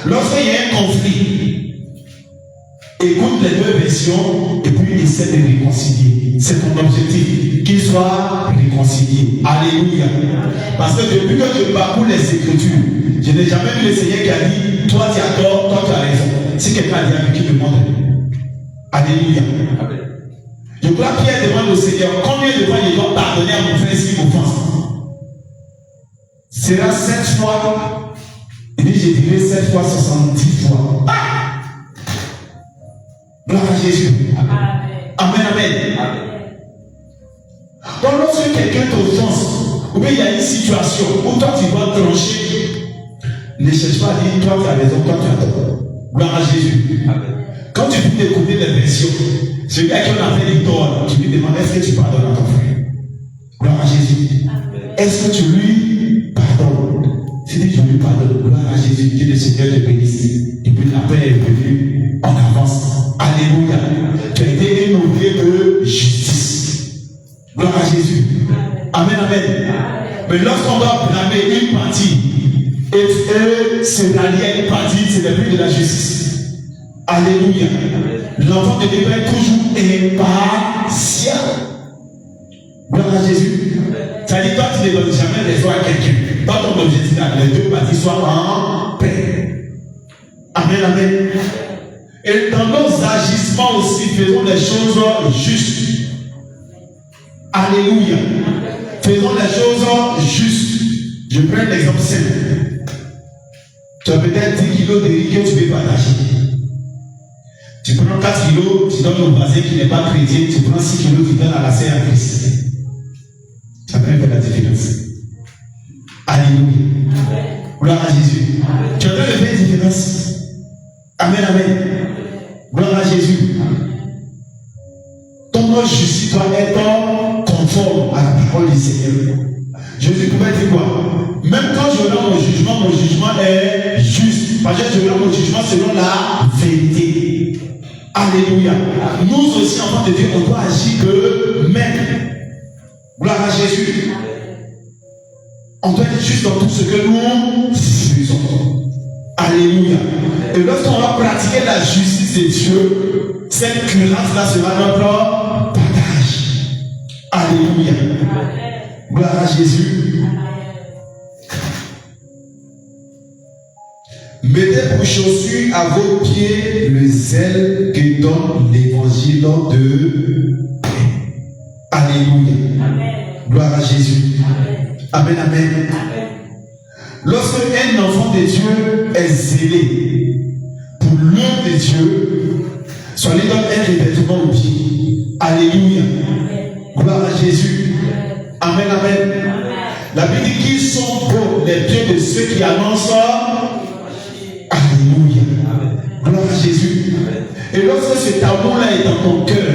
Lorsqu'il y a un conflit, écoute les deux versions et puis essaie de réconcilier. C'est ton objectif, qu'il soit réconcilié. Alléluia. Parce que depuis que je parcours les Écritures, je n'ai jamais vu le Seigneur qui a dit, toi tu as tort, toi tu as raison. Si quelqu'un a dit avec qui demande. Alléluia. Je crois que Pierre demande au Seigneur, combien de fois je dois pardonner à mon frère s'il m'offense? Sera 7 fois. Il dit, je dirais 7 fois 70 fois. Ah! Gloire à Jésus. Amen, amen. Donc lorsque quelqu'un t'offense, ou bien il y a une situation où toi tu dois trancher, ne cherche pas à dire, toi tu as raison, toi tu as tort. Gloire à Jésus. Quand tu finis d'écouter les versions, celui à qui on a fait du tort, tu lui demandes, est-ce que tu pardonnes à ton frère? Gloire à Jésus. Est-ce que tu lui pardonnes? Si tu lui pardonnes, gloire à Jésus, Dieu le Seigneur te bénisse. Et puis la paix est venue en avance. Alléluia. Tu as été innové de justice. Gloire à Jésus. Amen, amen. Mais lorsqu'on va blâmer une partie et se rallier à une partie, c'est le but de la justice. Alléluia. L'enfant de Dieu est toujours impartial. Gloire à Jésus. Ça dit, toi, tu ne donnes jamais raison à quelqu'un. Pas ton objectif, les deux parties soient en paix. Amen, amen. Et dans nos agissements aussi, faisons les choses justes. Alléluia. Faisons les choses justes. Je prends un exemple simple. Tu as peut-être 10 kilos de riz que tu veux partager. Tu prends 4 kilos, tu donnes au voisin qui n'est pas chrétien, tu prends 6 kilos, tu donnes à la sœur en Christ. Ça peut faire la différence. Alléluia. Gloire à Jésus. Tu as vu le faire différence. Amen, amen. Gloire à Jésus. Ton justice doit être conforme à la parole du Seigneur. Jésus pouvait dire quoi? Même quand je rends mon jugement est juste. Parce que je rends mon jugement selon la vérité. Alléluia. Nous aussi, enfants de Dieu, on doit agir que même. Gloire à Jésus. On doit être juste dans tout ce que nous faisons. Alléluia. Et lorsqu'on va pratiquer la justice de Dieu, cette cuirasse-là sera notre partage. Alléluia. Gloire à Jésus. Mettez pour chaussure à vos pieds le zèle que donne l'évangile de paix. Alléluia. Gloire à Jésus. Amen, amen. Lorsque un enfant de Dieu est zélé pour l'œuvre de Dieu, Soit lui donne un revêtement au pied. Alléluia. Gloire à Jésus. Amen, amen. La Bible dit qu'ils sont beaux les pieds de ceux qui annoncent. Alléluia. Gloire à Jésus. Et lorsque cet amour-là est dans ton cœur,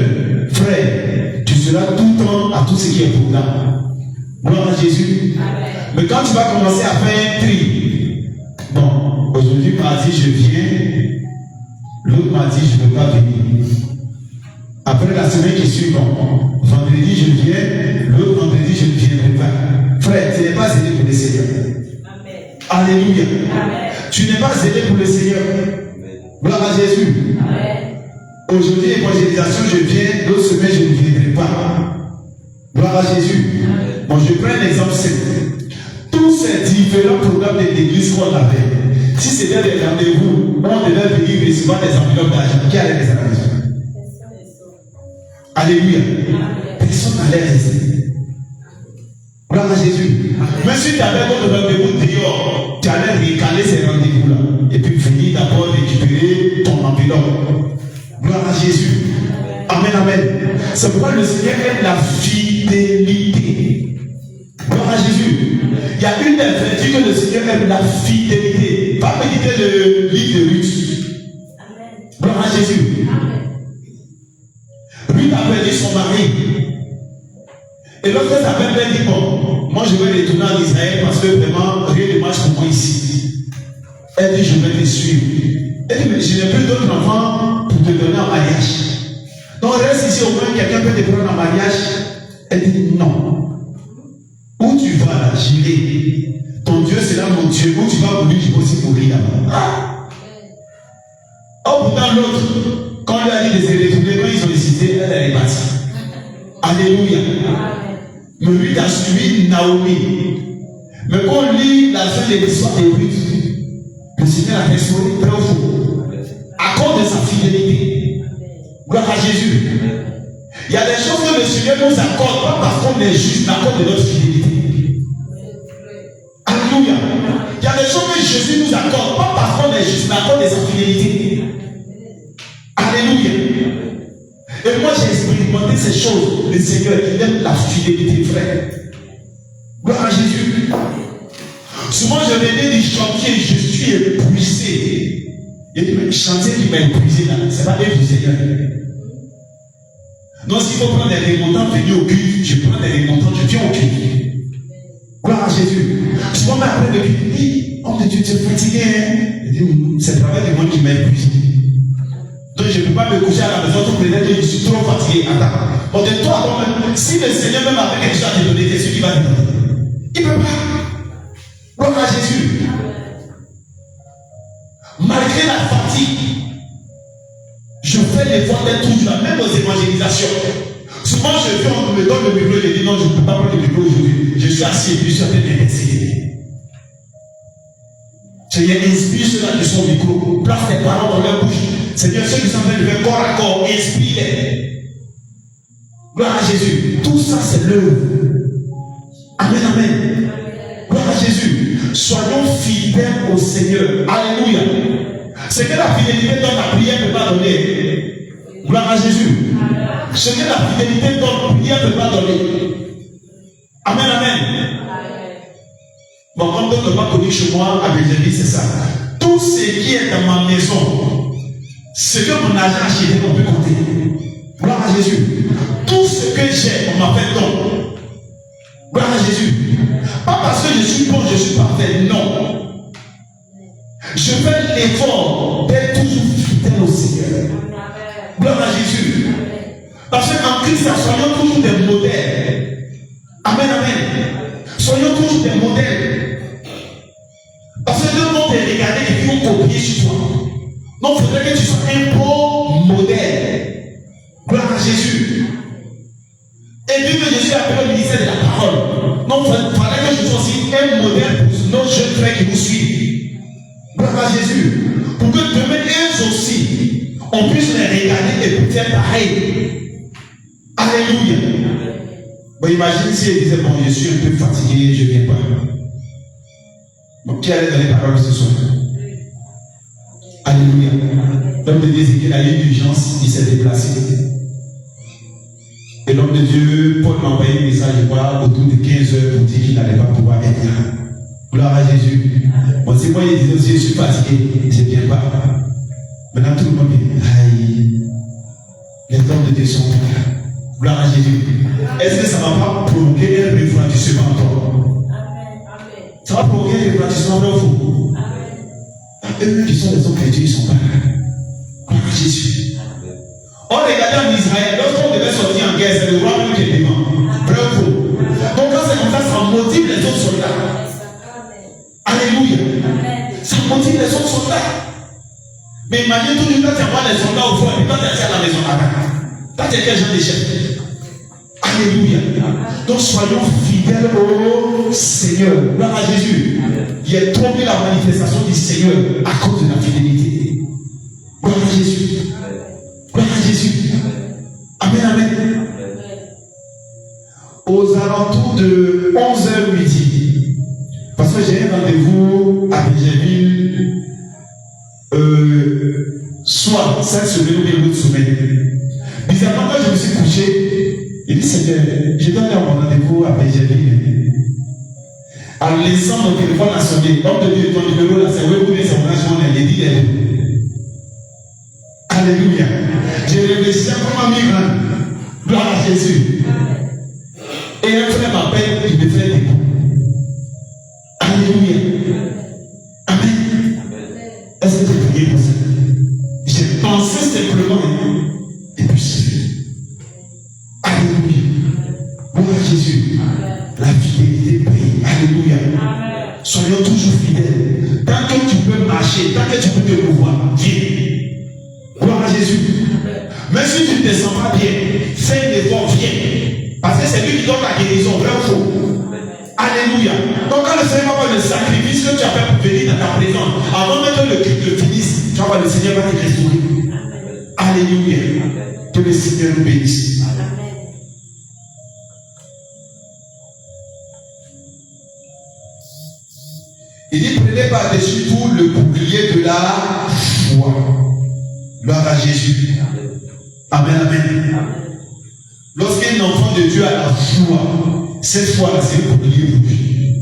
frère, tu seras tout le temps à tout ce qui est pour là. Gloire à Jésus. Mais quand tu vas commencer à faire un tri, bon, aujourd'hui, mardi, je viens. L'autre m'a dit, je ne peux pas venir. Après la semaine qui suit, bon, vendredi, je viens. L'autre vendredi, je ne viendrai pas. Frère, tu n'es pas zélé pour le Seigneur. Amen. Alléluia. Amen. Tu n'es pas zélé pour le Seigneur. Gloire à Jésus. Amen. Aujourd'hui, évangélisation, je viens. L'autre semaine, je ne viendrai pas. Gloire à Jésus. Amen. Bon, je prends un exemple simple. Tous ces différents programmes de l'église qu'on avait, si c'était des rendez-vous, on devait venir recevoir des enveloppes d'argent. Qui allait les arranger? Alléluia. Personne n'allait rester. Gloire à Jésus. Même si tu avais d'autres rendez-vous dehors, tu allais recaler ces rendez-vous-là. Et puis venir d'abord récupérer ton enveloppe. Gloire à Jésus. Amen, amen. C'est pourquoi le Seigneur aime la fidélité. Gloire à Jésus. Il y a une des vertus que le Seigneur aime, la fidélité. Va méditer le livre de Ruth. Gloire à Jésus. Ruth a perdu son mari. Et lorsque sa belle dit, bon, moi je vais retourner en Israël parce que vraiment rien ne marche pour moi ici. Elle dit, je vais te suivre. Elle dit, mais je n'ai plus d'autres enfants pour te donner en mariage. Donc reste ici, au moins quelqu'un peut te prendre en mariage. Elle dit, non. Où tu vas là, j'irai. Ton Dieu sera mon Dieu. Où tu vas mourir, je peux aussi mourir là-bas. Oh, pourtant l'autre, quand on lui a dit de se retourner, quand ils ont décidé, elle est partie. Alléluia. Mais lui a suivi Naomi. Mais quand on lit la fin de l'histoire de Ruth, le Seigneur a restauré très faux. À cause de sa fidélité. Gloire à Jésus. Il y a des choses que le Seigneur nous accorde, pas parce qu'on est juste, mais à cause de notre fidélité. Alléluia. Il y a des choses que Jésus nous accorde, pas parce qu'on est juste, mais à cause de sa fidélité. Alléluia. Et moi j'ai expérimenté ces choses. Le Seigneur, il aime la fidélité, frère. Gloire à Jésus. Souvent je venais du chantier, je suis épuisé. Il dit, mais le chantier qui m'a épuisé là, c'est pas l'œuvre du Seigneur. Donc s'il faut prendre des remontants, venir au culte, je prends des remontants, je viens au culte. Gloire à Jésus. Souvent mais après le culte, il dit, oh Dieu, tu es fatigué. Il dit, c'est le travail du monde qui m'a épuisé. Donc je ne peux pas me coucher à la maison, tout peut-être que je suis trop fatigué. Attends. Bon, de toi toi-même, si le Seigneur même avait quelque chose à te donner, c'est celui qui va te donner. Il ne peut pas. Gloire à Jésus. Malgré la fatigue, je fais l'effort d'être toujours là, même aux évangélisations. Souvent je viens, on me donne le micro, je dis non, je ne peux pas prendre le micro aujourd'hui. Je suis assis et puis je suis en train d'intercéder. Seigneur, inspire ceux-là qui sont au micro, place tes paroles dans leur bouche. Seigneur, ceux qui sont en train de faire corps à corps, inspire-les. Gloire à Jésus. Tout ça, c'est l'œuvre. Amen, amen. Gloire à Jésus. Soyons fidèles au Seigneur. Alléluia. Ce que la fidélité donne, la prière ne peut pas donner. Gloire à Jésus. Ce que la fidélité donne, la prière ne peut pas donner. Amen, amen. Bon, comme d'autres n'ont pas connu chez moi, à Bézélie, c'est ça. Tout ce qui est dans ma maison, ce que mon agent a acheté, on peut compter. Gloire à Jésus. Tout ce que j'ai, on m'a fait don. Gloire à Jésus. Pas parce que je suis bon, je suis parfait. Non. Je fais l'effort d'être toujours fidèle au Seigneur. Gloire à Jésus. Parce qu'en Christ, soyons toujours des modèles. Amen, amen. Soyons toujours des modèles. Parce que le monde est regardé et puis on copie sur toi. Donc il faudrait que tu sois un bon modèle. Gloire à Jésus. Et puis que Jésus appelle le ministère de la parole. Donc il faudrait que je sois aussi un modèle pour nos jeunes frères qui nous suivent. Gloire à Jésus. Pour que demain, eux aussi, on puisse les regarder et puis faire pareil. Alléluia. Bon, imagine si elle disait, bon, je suis un peu fatigué, je ne viens pas. Bon, qui allait donner la parole ce soir? Alléluia. L'homme de Dieu, c'est qu'il a eu une urgence, il s'est déplacé. Et l'homme de Dieu, Paul m'a envoyé un message, je crois, autour de 15 heures pour dire qu'il n'allait pas pouvoir être là. Gloire à Jésus. Bon, c'est moi, il disait aussi, je suis fatigué, je ne viens pas. Maintenant, tout le monde dit, aïe, les hommes de Dieu sont là. Gloire à Jésus. Est-ce que ça ne va pas provoquer un refroidissement en toi? Ça va provoquer un refroidissement en vous. Eux qui sont les hommes chrétiens, ils sont pas là. Gloire à Jésus. On regardait en Israël, lorsqu'on devait sortir en guerre, c'est le roi même qui est devant. Vrai ou faux? Donc quand c'est comme ça motive les autres soldats. Alléluia. Ça motive les autres soldats. Mais imagine tout le temps, tu envoies les soldats au fond et quand tu es à la maison, là, tu es quel genre de chef? Alléluia. Donc soyons fidèles au Seigneur. Gloire à Jésus. Il y a trop vu la manifestation du Seigneur à cause de la fidélité. Gloire à Jésus. Gloire à Jésus. Amen, amen. Aux alentours de 11h midi, parce que j'ai un rendez-vous à Bégerville, soit cette semaine ou bien l'autre semaine. Bizarrement, quand je me suis couché, il dit Seigneur, je dois aller à mon rendez-vous à Bégerville. En laissant mon téléphone à sonner, l'homme de Dieu, ton numéro là, c'est oui ou bien c'est mon agent, il dit les deux. Alléluia. J'ai réfléchi à comment migrant. Gloire à Jésus. Et un frère m'appelle, il me fait des coups. Alléluia. Amen. Est-ce que j'ai prié pour ça? J'ai pensé simplement et puis c'est fait. Alléluia. Gloire à Jésus. La fidélité paye. Alléluia. Soyons toujours fidèles. Tant que tu peux marcher, tant que tu peux te mouvoir, viens. Gloire à Jésus. Même si tu ne te sens pas bien, fais un effort, viens. Parce que c'est lui qui donne la guérison, vrai ou faux? Alléluia. Donc quand le Seigneur va voir le sacrifice que tu as fait pour venir dans ta présence, avant même que le culte finisse, tu vas voir le Seigneur va te restaurer. Alléluia. Que le Seigneur nous bénisse. Il dit, prenez par-dessus tout le bouclier de la foi. Gloire à Jésus. Amen, amen. Lorsqu'un enfant de Dieu a la foi, cette foi-là, c'est le bouclier pour lui.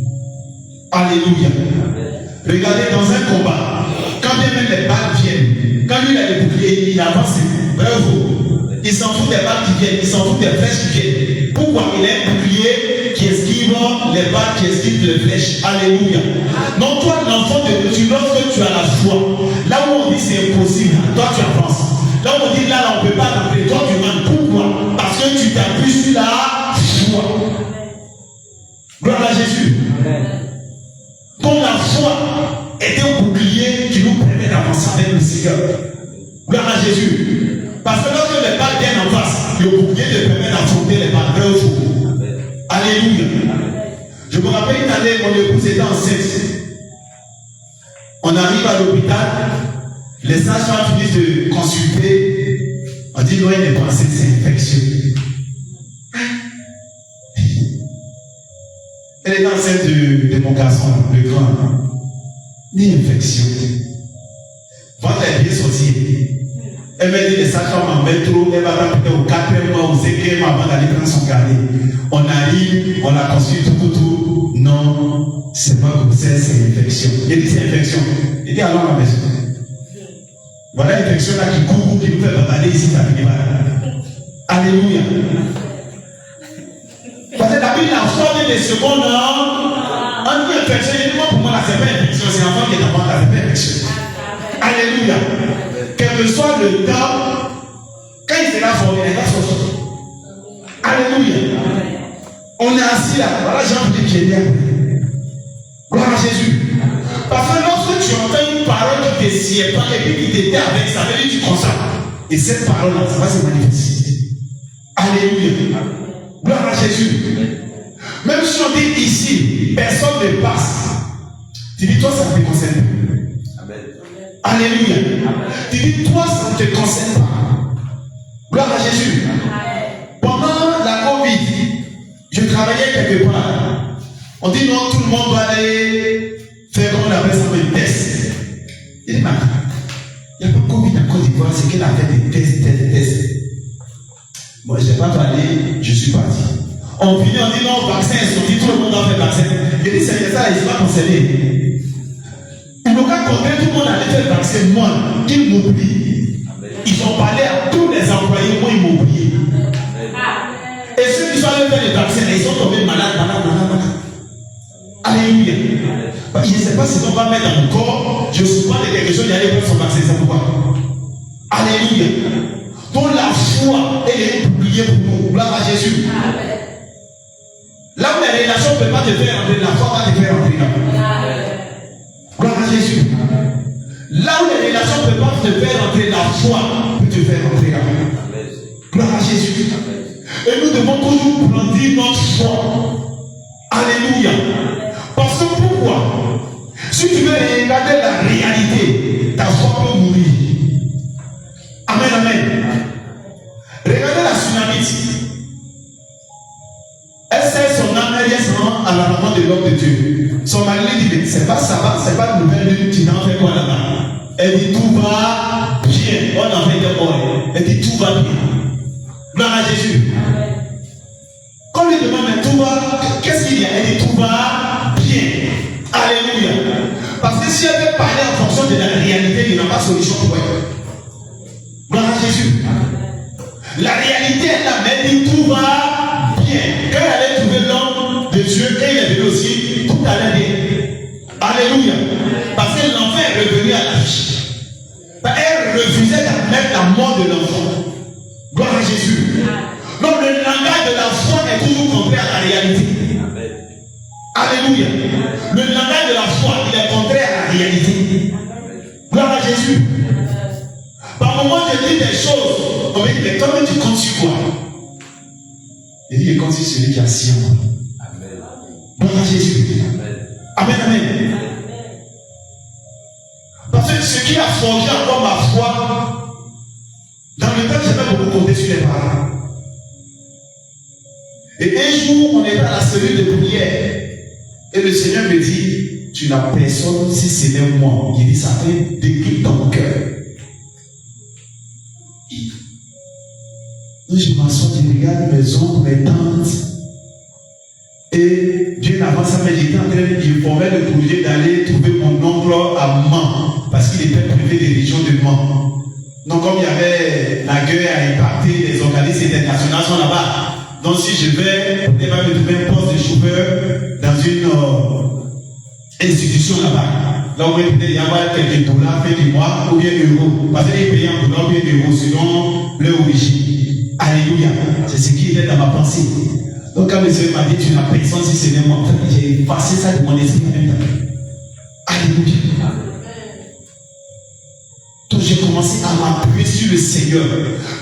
Alléluia. Regardez, dans un combat, quand bien même les balles viennent, quand lui il a les boucliers, il avance. Bravo. Il s'en fout des balles qui viennent, il s'en fout des flèches qui viennent. Pourquoi? Il a un bouclier qui esquive les balles, qui esquive les flèches. Alléluia. Donc toi, l'enfant de Dieu, lorsque tu as la foi, là où on dit c'est impossible, toi tu avances. Là où on dit là, on ne peut pas rentrer, toi tu manques. Pourquoi? Parce que tu t'appuies sur la foi. Gloire à Jésus. Donc la foi est un bouclier qui nous permet d'avancer avec le Seigneur. Gloire à Jésus. Parce que lorsque les balles viennent en face, le bouclier te permet d'affronter les balles. Vrai ou faux? Alléluia. Je me rappelle une année, mon épouse était enceinte. On arrive à l'hôpital, les sages-femmes finissent de consulter. On dit non, elle n'est pas enceinte, c'est infectieux. Elle est enceinte de mon garçon, le grand. Ni infection. Quand elle est bien sortie, elle m'a dit les sages-femmes en métro, elle va rentrer au 4e mois, au 5e mois avant d'aller prendre son carnet. On arrive, on la consulte tout. Non, c'est pas grossesse, c'est infection. Il dit c'est infection. Il dit allons à la maison. Voilà l'infection là qui court, qui nous fait bavarder ici, ça finit mal. Alléluia. Parce que d'habitude, la foi des secondes, on dit infection, il dit moi pour moi là, c'est pas infection, c'est l'enfant qui est d'abord là, c'est pas infection. Alléluia. Quel que soit le temps, quand il sera formé, il va sortir. Alléluia. On est assis là, voilà Jean-Pierre qui est là. Gloire à Jésus. Parce que lorsque tu entends une parole qui ne te sied pas et puis qui t'était avec, ça veut dire que tu consacres. Et cette parole-là, ça va se manifester. Alléluia. Gloire à Jésus. Même si on dit ici, personne ne passe. Tu dis, toi, ça ne te concerne pas. Amen. Alléluia. Tu dis, toi, ça ne te concerne pas. Gloire à Jésus. Pendant la Covid, je travaillais quelque part. On dit non, tout le monde doit aller faire comme la presse en test. Il dit, il n'y a pas Covid en Côte d'Ivoire, c'est qu'elle a fait des tests. Moi, je n'ai pas parlé, je suis parti. On finit, on dit non, vaccin, on dit tout le monde a fait vaccin. Je dis, c'est ça, ils ne sont pas concernés. Ils n'ont qu'à compter, tout le monde allait faire le vaccin, moi, qu'ils m'oublient. Ils ont parlé à tous les employés, moi, ils m'ont oublié. Et ceux qui sont allés faire le vaccin, ils sont tombés malades. Alléluia. Je ne sais pas si on va mettre dans mon corps, je souvent de quelque chose, il y a aller faire son vaccin, c'est pourquoi. Alléluia. Donc la foi, elle est oubliée pour nous. Gloire à Jésus. Là où les relations ne peuvent pas te faire entrer, la foi va te faire entrer là. Gloire à Jésus. Là où les relations ne peuvent pas te faire entrer, la foi peut te faire entrer là. Gloire à Jésus. Et nous devons toujours grandir notre foi. Alléluia. Parce que pourquoi? Si tu veux regarder la réalité, ta foi peut mourir. Amen, amen. Regardez la tsunamite. Elle sert son âme, elle rend à la maman de l'homme de Dieu. Son mari lui dit, c'est pas ça, c'est pas une nouvelle lune, tu n'en fais quoi là-bas? Elle dit, tout va bien. On en fait de quoi? Elle dit, tout va bien. Gloire à Jésus. Quand on lui demande, mais tout va, qu'est-ce qu'il y a? Elle dit, tout va bien. Alléluia. Parce que si elle veut parler en fonction de la réalité, il n'y a pas de solution pour elle. Gloire à Jésus. La réalité est là, mais dit tout va bien. Quand elle allait trouver l'homme de Dieu, et il est venu aussi, tout allait bien. Alléluia. Parce que l'enfant est revenu à la vie. Elle refusait d'admettre la mort de l'enfant. Gloire à Jésus. Donc le langage de la foi est toujours contraire à la réalité. Alléluia. Le langage de la foi, il est contraire à la réalité. Gloire à Jésus. Par moment, je dis des choses. On me dit, mais quand même tu comptes sur quoi? Il dit, je compte sur celui qui a si en moi. Gloire à Jésus. Amen, amen. Parce que ce qui a forgé encore ma foi, dans le temps, j'avais beaucoup compté sur les parents. Et un jour, on était à la cellule de prière. Et le Seigneur me dit, tu n'as personne si ce n'est moi. Il dit, ça fait déclic dans mon cœur. Donc je m'assois, je regarde mes oncles, mes tantes. Et bien avant ça, j'étais en train de former le projet d'aller trouver mon oncle à Mans, parce qu'il était privé des régions de Mans. Donc comme il y avait la guerre à impacter, les organismes internationaux sont là-bas. Donc si je vais, il va me trouver un poste de chauffeur dans une institution là-bas. Là où il y a quelques dollars fait du mois ou bien euros. Parce qu'ils payent en dollars ou bien euros selon leur origine. Alléluia. C'est ce qui est dans ma pensée. Donc quand le Seigneur m'a dit, tu n'as personne si ce n'est moi, j'ai passé ça de mon esprit maintenant. Alléluia. Donc j'ai commencé à m'appuyer sur le Seigneur.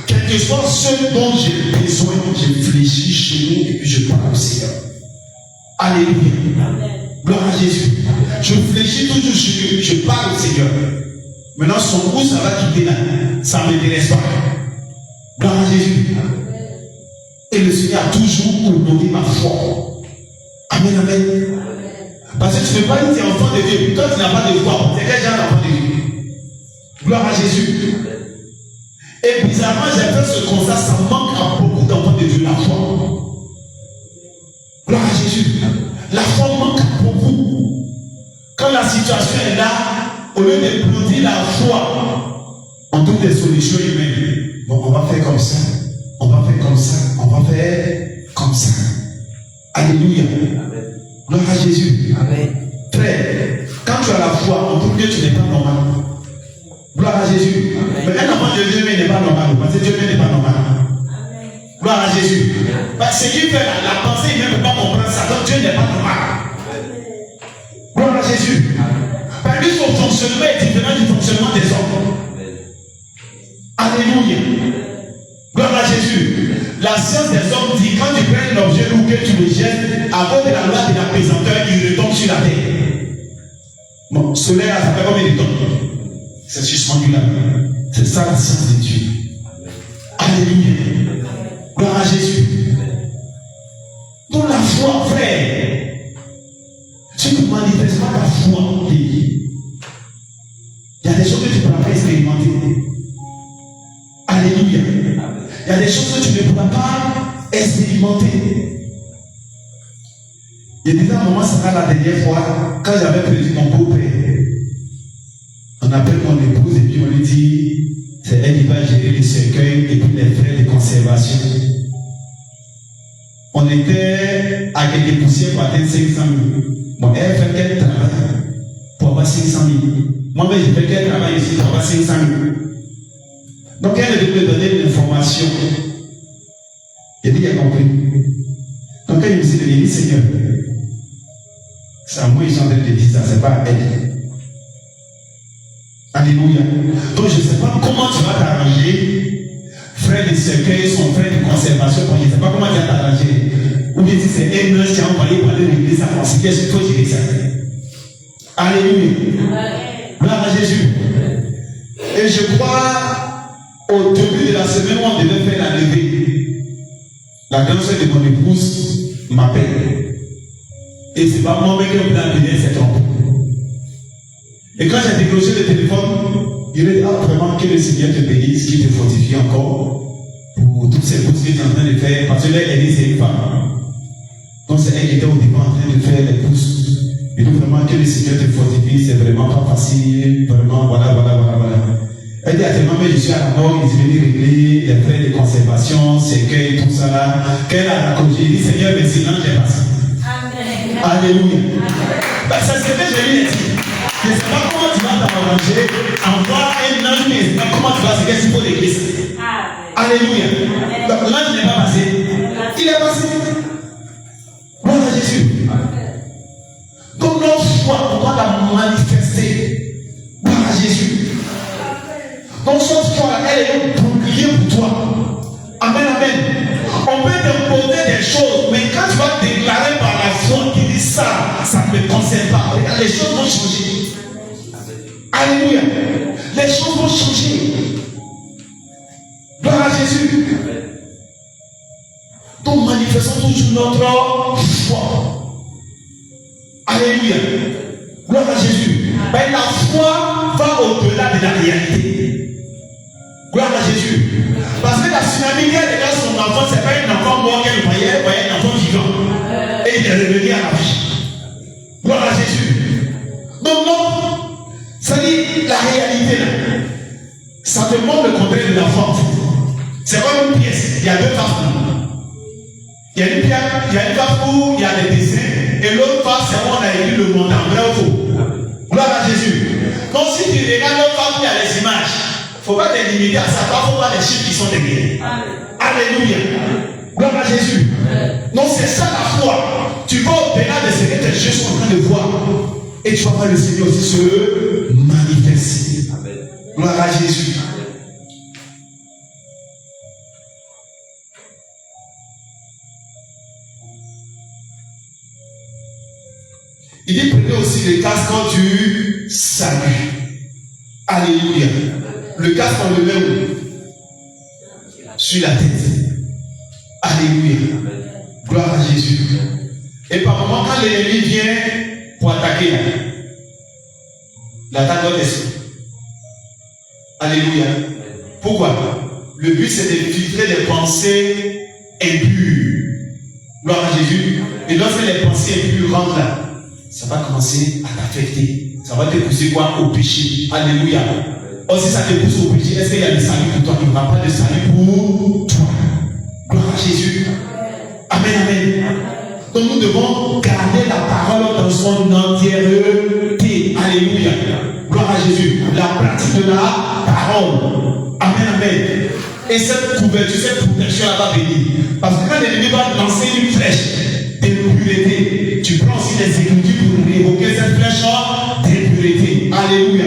Quel que soit ce dont j'ai besoin, je fléchis chez nous et puis je parle au Seigneur. Alléluia. Gloire à Jésus. Je fléchis toujours chez lui, je parle au Seigneur. Maintenant, son goût, ça va quitter là. Ça ne m'intéresse pas. Gloire à Jésus. Et le Seigneur a toujours honoré ma foi. Amen, amen. Parce que tu ne peux pas dire que tu es enfant de Dieu. Toi, tu n'as pas de foi. C'est quel genre d'enfant de Dieu? Gloire à Jésus. Et bizarrement, j'ai fait ce constat, ça manque à beaucoup d'enfants de Dieu, la foi. Gloire à Jésus. La foi manque à beaucoup. Quand la situation est là, au lieu de planter la foi, on trouve des solutions humaines. Bon, on va faire comme ça, on va faire comme ça, on va faire comme ça. Alléluia. Gloire à Jésus. Amen. Frère, quand tu as la foi, on trouve que tu n'es pas normal. Gloire à Jésus. Amen. Mais un enfant de Dieu n'est pas normal, parce que Dieu n'est pas normal. Amen. Gloire à Jésus. Parce que ce qui fait la pensée, il ne peut pas comprendre ça, donc Dieu n'est pas normal. Gloire à Jésus. Parce que son fonctionnement est différent du fonctionnement des hommes. Alléluia. Gloire à Jésus. La science des hommes dit quand tu prends l'objet ou que tu le jettes, à cause de la loi de la pesanteur, il retombe sur la terre. Bon, soleil, ça fait combien de temps? C'est suspendu là. C'est ça la science de Dieu. Alléluia. Gloire à Jésus. Donc la foi, frère, tu ne manifestes pas ta foi. Il y a des choses que tu ne pourras pas expérimenter. tu ne pourras pas expérimenter. Il y a déjà un moment, ça sera la dernière fois, quand j'avais prévu mon beau-père. On appelle mon épouse et puis on lui dit, c'est elle qui va gérer les cercueils et puis les frais de conservation. On était à quelques poussières pour atteindre 500 000. Bon, elle fait quel travail pour avoir 500 000. Moi-même, je fais quel travail ici pour avoir 500 000. Donc, elle devait me donner l'information. Il dit, il a compris. Donc, quand il me dit, Seigneur, c'est à moi ils sont en train de dire ça, c'est pas à elle. Alléluia. Donc je ne sais pas comment tu vas t'arranger. Frère de cercueil, son frère de conservation, je ne sais pas comment tu vas t'arranger. Ou bien si c'est un ange qui a envoyé pour aller régler sa conséquence, il faut gérer ça. Alléluia. Gloire à Jésus. Et je crois, au début de la semaine où on devait faire la levée, la grande soeur de mon épouse m'appelle. Et c'est pas moi-même qui ai appelé cette trompe. Et quand j'ai décroché le téléphone, il m'a dit, ah vraiment que le Seigneur te bénisse, qu'il te fortifie encore pour toutes ces choses qu'il est en train de faire. Parce que là, elle est une femme. Donc c'est elle qui était au début en train de faire les pousses. Et donc vraiment que le Seigneur te fortifie, c'est vraiment pas facile. Vraiment, voilà. Elle dit, actuellement, mais je suis à la mort, il est venu régler les frais de conservation, cercueil, tout ça là. Qu'elle a raconté, il dit, Seigneur, merci, non, j'ai passé. Alléluia. Ben, c'est ce que je lui ai dit. Je ne sais pas comment tu vas t'arranger, envoie un ange, mais comment tu vas, c'est qu'est-ce qu'il faut l'église. Alléluia. Donc l'ange n'est pas passé. Il est passé. Gloire à Jésus. Donc notre foi, on doit la manifester. Gloire à Jésus. Donc cette foi, elle est un bouclier pour toi. Amen, amen. On peut t'imposer des choses, mais quand tu vas déclarer par la foi qui dit ça, ça ne me concerne pas. Regarde, les choses vont changer. Alléluia. Les choses vont changer. Gloire à Jésus. Donc manifestons toujours notre foi. Alléluia. Gloire à Jésus. Mais la foi va au-delà de la réalité. Gloire à Jésus. Parce que la tsunami qui a déjà son enfant, ce n'est pas un enfant mort qu'elle voyait, un enfant vivant. Et il est revenu à la vie. Gloire à Jésus. Donc non, ça dit la réalité là. Ça te montre le contraire de la foi. C'est comme une pièce. Il y a deux faces. Il y a une pièce, il y a une face où il y a des dessins. Et l'autre face, c'est où on a écrit le montant, vrai ou faux. Gloire à Jésus. Donc si tu regardes l'autre face où il y a les images, il ne faut pas te limiter à ça, il faut voir les chiffres qui sont derrière. Alléluia. Gloire à Jésus. Donc c'est ça la foi. Tu vas au-delà de ce que tes yeux sont en train de voir. Et tu vas voir le Seigneur aussi se manifester. Gloire à Jésus. Il dit prenez aussi le casque du salut. Alléluia. Le casque, on le met où? Sur la tête. Alléluia. Gloire à Jésus. Et par moment, quand l'ennemi vient pour attaquer, l'attaque doit être. Alléluia. Pourquoi? Le but, c'est de filtrer des pensées impures. Gloire à Jésus. Et lorsque les pensées impures rentrent là, ça va commencer à t'affecter. Ça va te pousser quoi? Au péché. Alléluia. Or, si ça te pousse au péché, est-ce qu'il y a le salut pour toi? Il n'y aura pas de salut pour toi. Gloire à Jésus. Amen, amen. Donc nous devons garder la parole dans son entièreté. Alléluia. Gloire à Jésus. La pratique de la parole. Amen, amen. Et cette couverture, cette protection, elle va venir. Parce que quand l'ennemi va lancer une flèche d'impureté, tu prends aussi les écritures pour révoquer cette flèche d'impureté. Alléluia.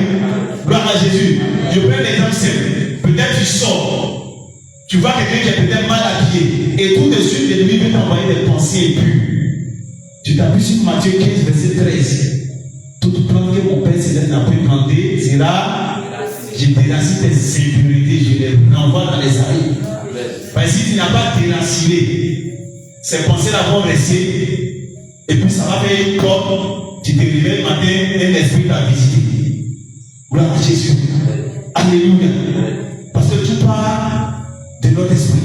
Gloire à Jésus. Je prends l'exemple simple. Peut-être tu sors. Tu vois quelqu'un qui est peut-être mal habillé. Et tout de suite, l'ennemi veut t'envoyer des pensées impures. Tu t'appuies sur Matthieu 15, verset 13. Toute plante que mon Père Céleste n'a pas planté sera, je déracine tes impurités, je les renvoie dans les arrêts. Parce que si tu n'as pas déraciné, ces pensées-là vont rester. Et puis ça va faire une corde. Tu te réveilles le matin, un esprit t'a visité. Gloire à Jésus. Alléluia. Parce que tout part de notre esprit.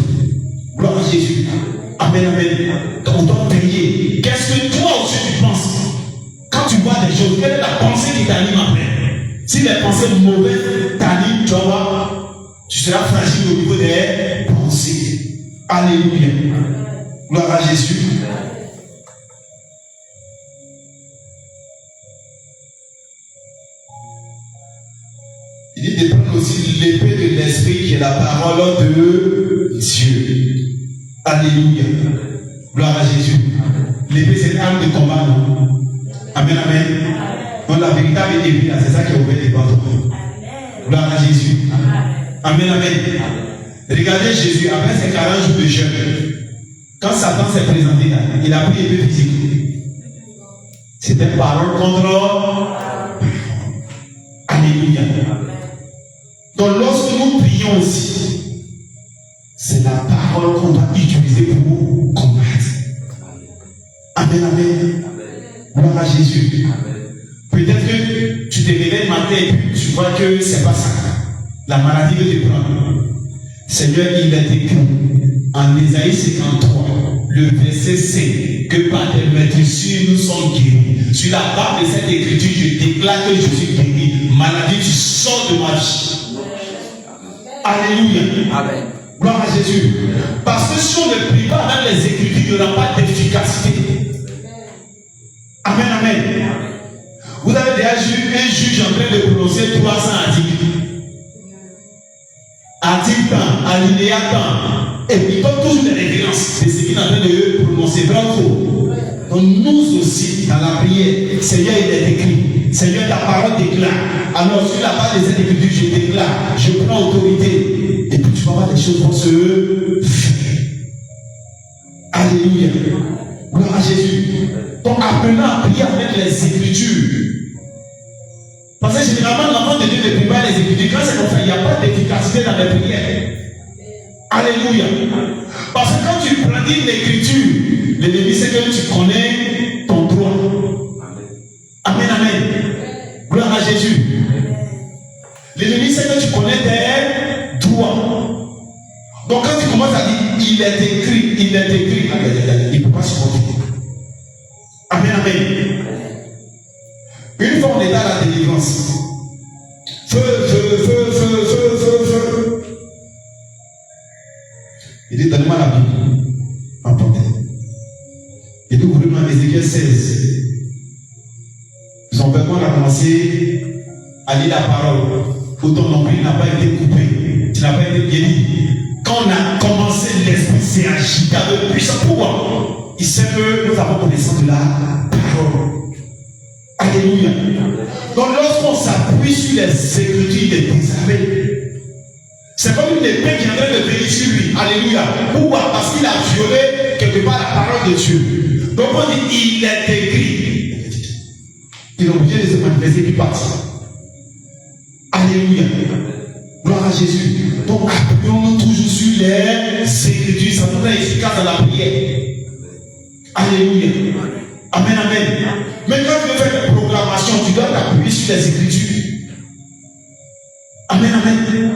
Donc on doit prier. Qu'est-ce que toi aussi tu penses? Quand tu vois des choses, quelle est la pensée qui t'anime après? Si les pensées mauvaises t'animent, tu vas voir, tu seras fragile au niveau des pensées. Alléluia. Gloire à Jésus. Il dit de prendre aussi l'épée de l'esprit qui est la parole de Dieu. Alléluia. Gloire à Jésus. L'épée c'est une arme de combat, non? Amen, amen. Donc la véritable épée, c'est ça qui a ouvert les bâtons. Gloire à Jésus. Amen, amen. Regardez Jésus, après ses 40 jours de jeûne, quand Satan s'est présenté là, il a pris l'épée physique. C'était parole contre. Alléluia. Donc lorsque nous prions aussi, c'est la parole qu'on doit utiliser pour combattre. Amen, amen. Gloire à Jésus. Peut-être que tu te réveilles matin et puis tu vois que c'est pas ça. La maladie veut te prendre. Seigneur, il est écrit en Ésaïe 53, le verset 5, que par tes meurtrissures nous sommes guéris. Sur la base de cette écriture, je déclare que je suis guéri. Maladie, tu sors de ma vie. Alléluia. Amen. Gloire à Jésus. Parce que si on ne prie pas dans les écritures, il n'y aura pas d'efficacité. Amen, amen. Vous avez déjà vu un juge en train de prononcer 300 articles. Article temps, alinéa temps. Et puis comme toujours des références de ce qu'il est en train de prononcer. Bravo. Donc nous aussi, dans la prière, Seigneur, il est écrit. Seigneur, ta parole déclare. Alors sur la base de cette écriture, je déclare. Je prends autorité. Et puis tu vas voir les choses vont se faire. Alléluia. Gloire à Jésus. Donc apprenons à prier avec les écritures. Parce que généralement, l'enfant de Dieu ne prie pas les écritures. Quand c'est comme ça, il n'y a pas d'efficacité dans les prières. Alléluia. Parce que quand tu pratiques l'écriture, l'ennemi sait que tu connais ton droit. Amen, amen. Gloire à Jésus. L'ennemi sait que tu connais tes droits. Donc quand tu commences à dire, il est écrit, il ne peut pas supporter. Amen, amen. Une fois on est dans la délivrance. Feu. Il dit, donne-moi la Bible. Emportez. Il dit, ouvrez-moi Ézéchiel 16. Son père, on a commencé à lire la parole. Où ton nombril n'a pas été coupé. Tu n'as pas été guéri. Quand on a commencé, l'esprit s'est agité avec puissance. Pourquoi? Il sait que nous avons connaissance de la parole. Alléluia. Donc lorsqu'on s'appuie sur les écritures, il est désarmé. C'est comme une épée qui est en train de venir sur lui. Alléluia. Pourquoi? Parce qu'il a violé quelque part la parole de Dieu. Donc on dit, il est écrit. Il est obligé de se manifester et puis partir. Alléluia. Gloire à Jésus. Donc appuyons-nous toujours sur les écritures. Ça nous rend efficace dans la prière. Alléluia. Amen, amen. Mais quand tu veux faire une proclamation, tu dois t'appuyer sur les écritures. Amen, amen.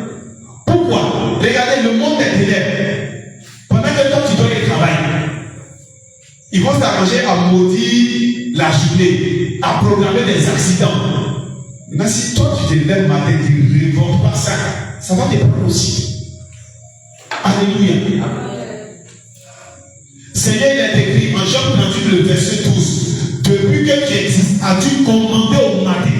Pourquoi? Regardez, le monde des ténèbres. Pendant que toi tu dois aller travailler, ils vont s'arranger à maudire la journée, à programmer des accidents. Maintenant, si toi tu te lèves matin, tu ne révoques pas ça, ça va te prendre aussi. Alléluia. Seigneur, il est écrit en Job 38, le verset 12. Depuis que tu existes, as-tu commandé au matin?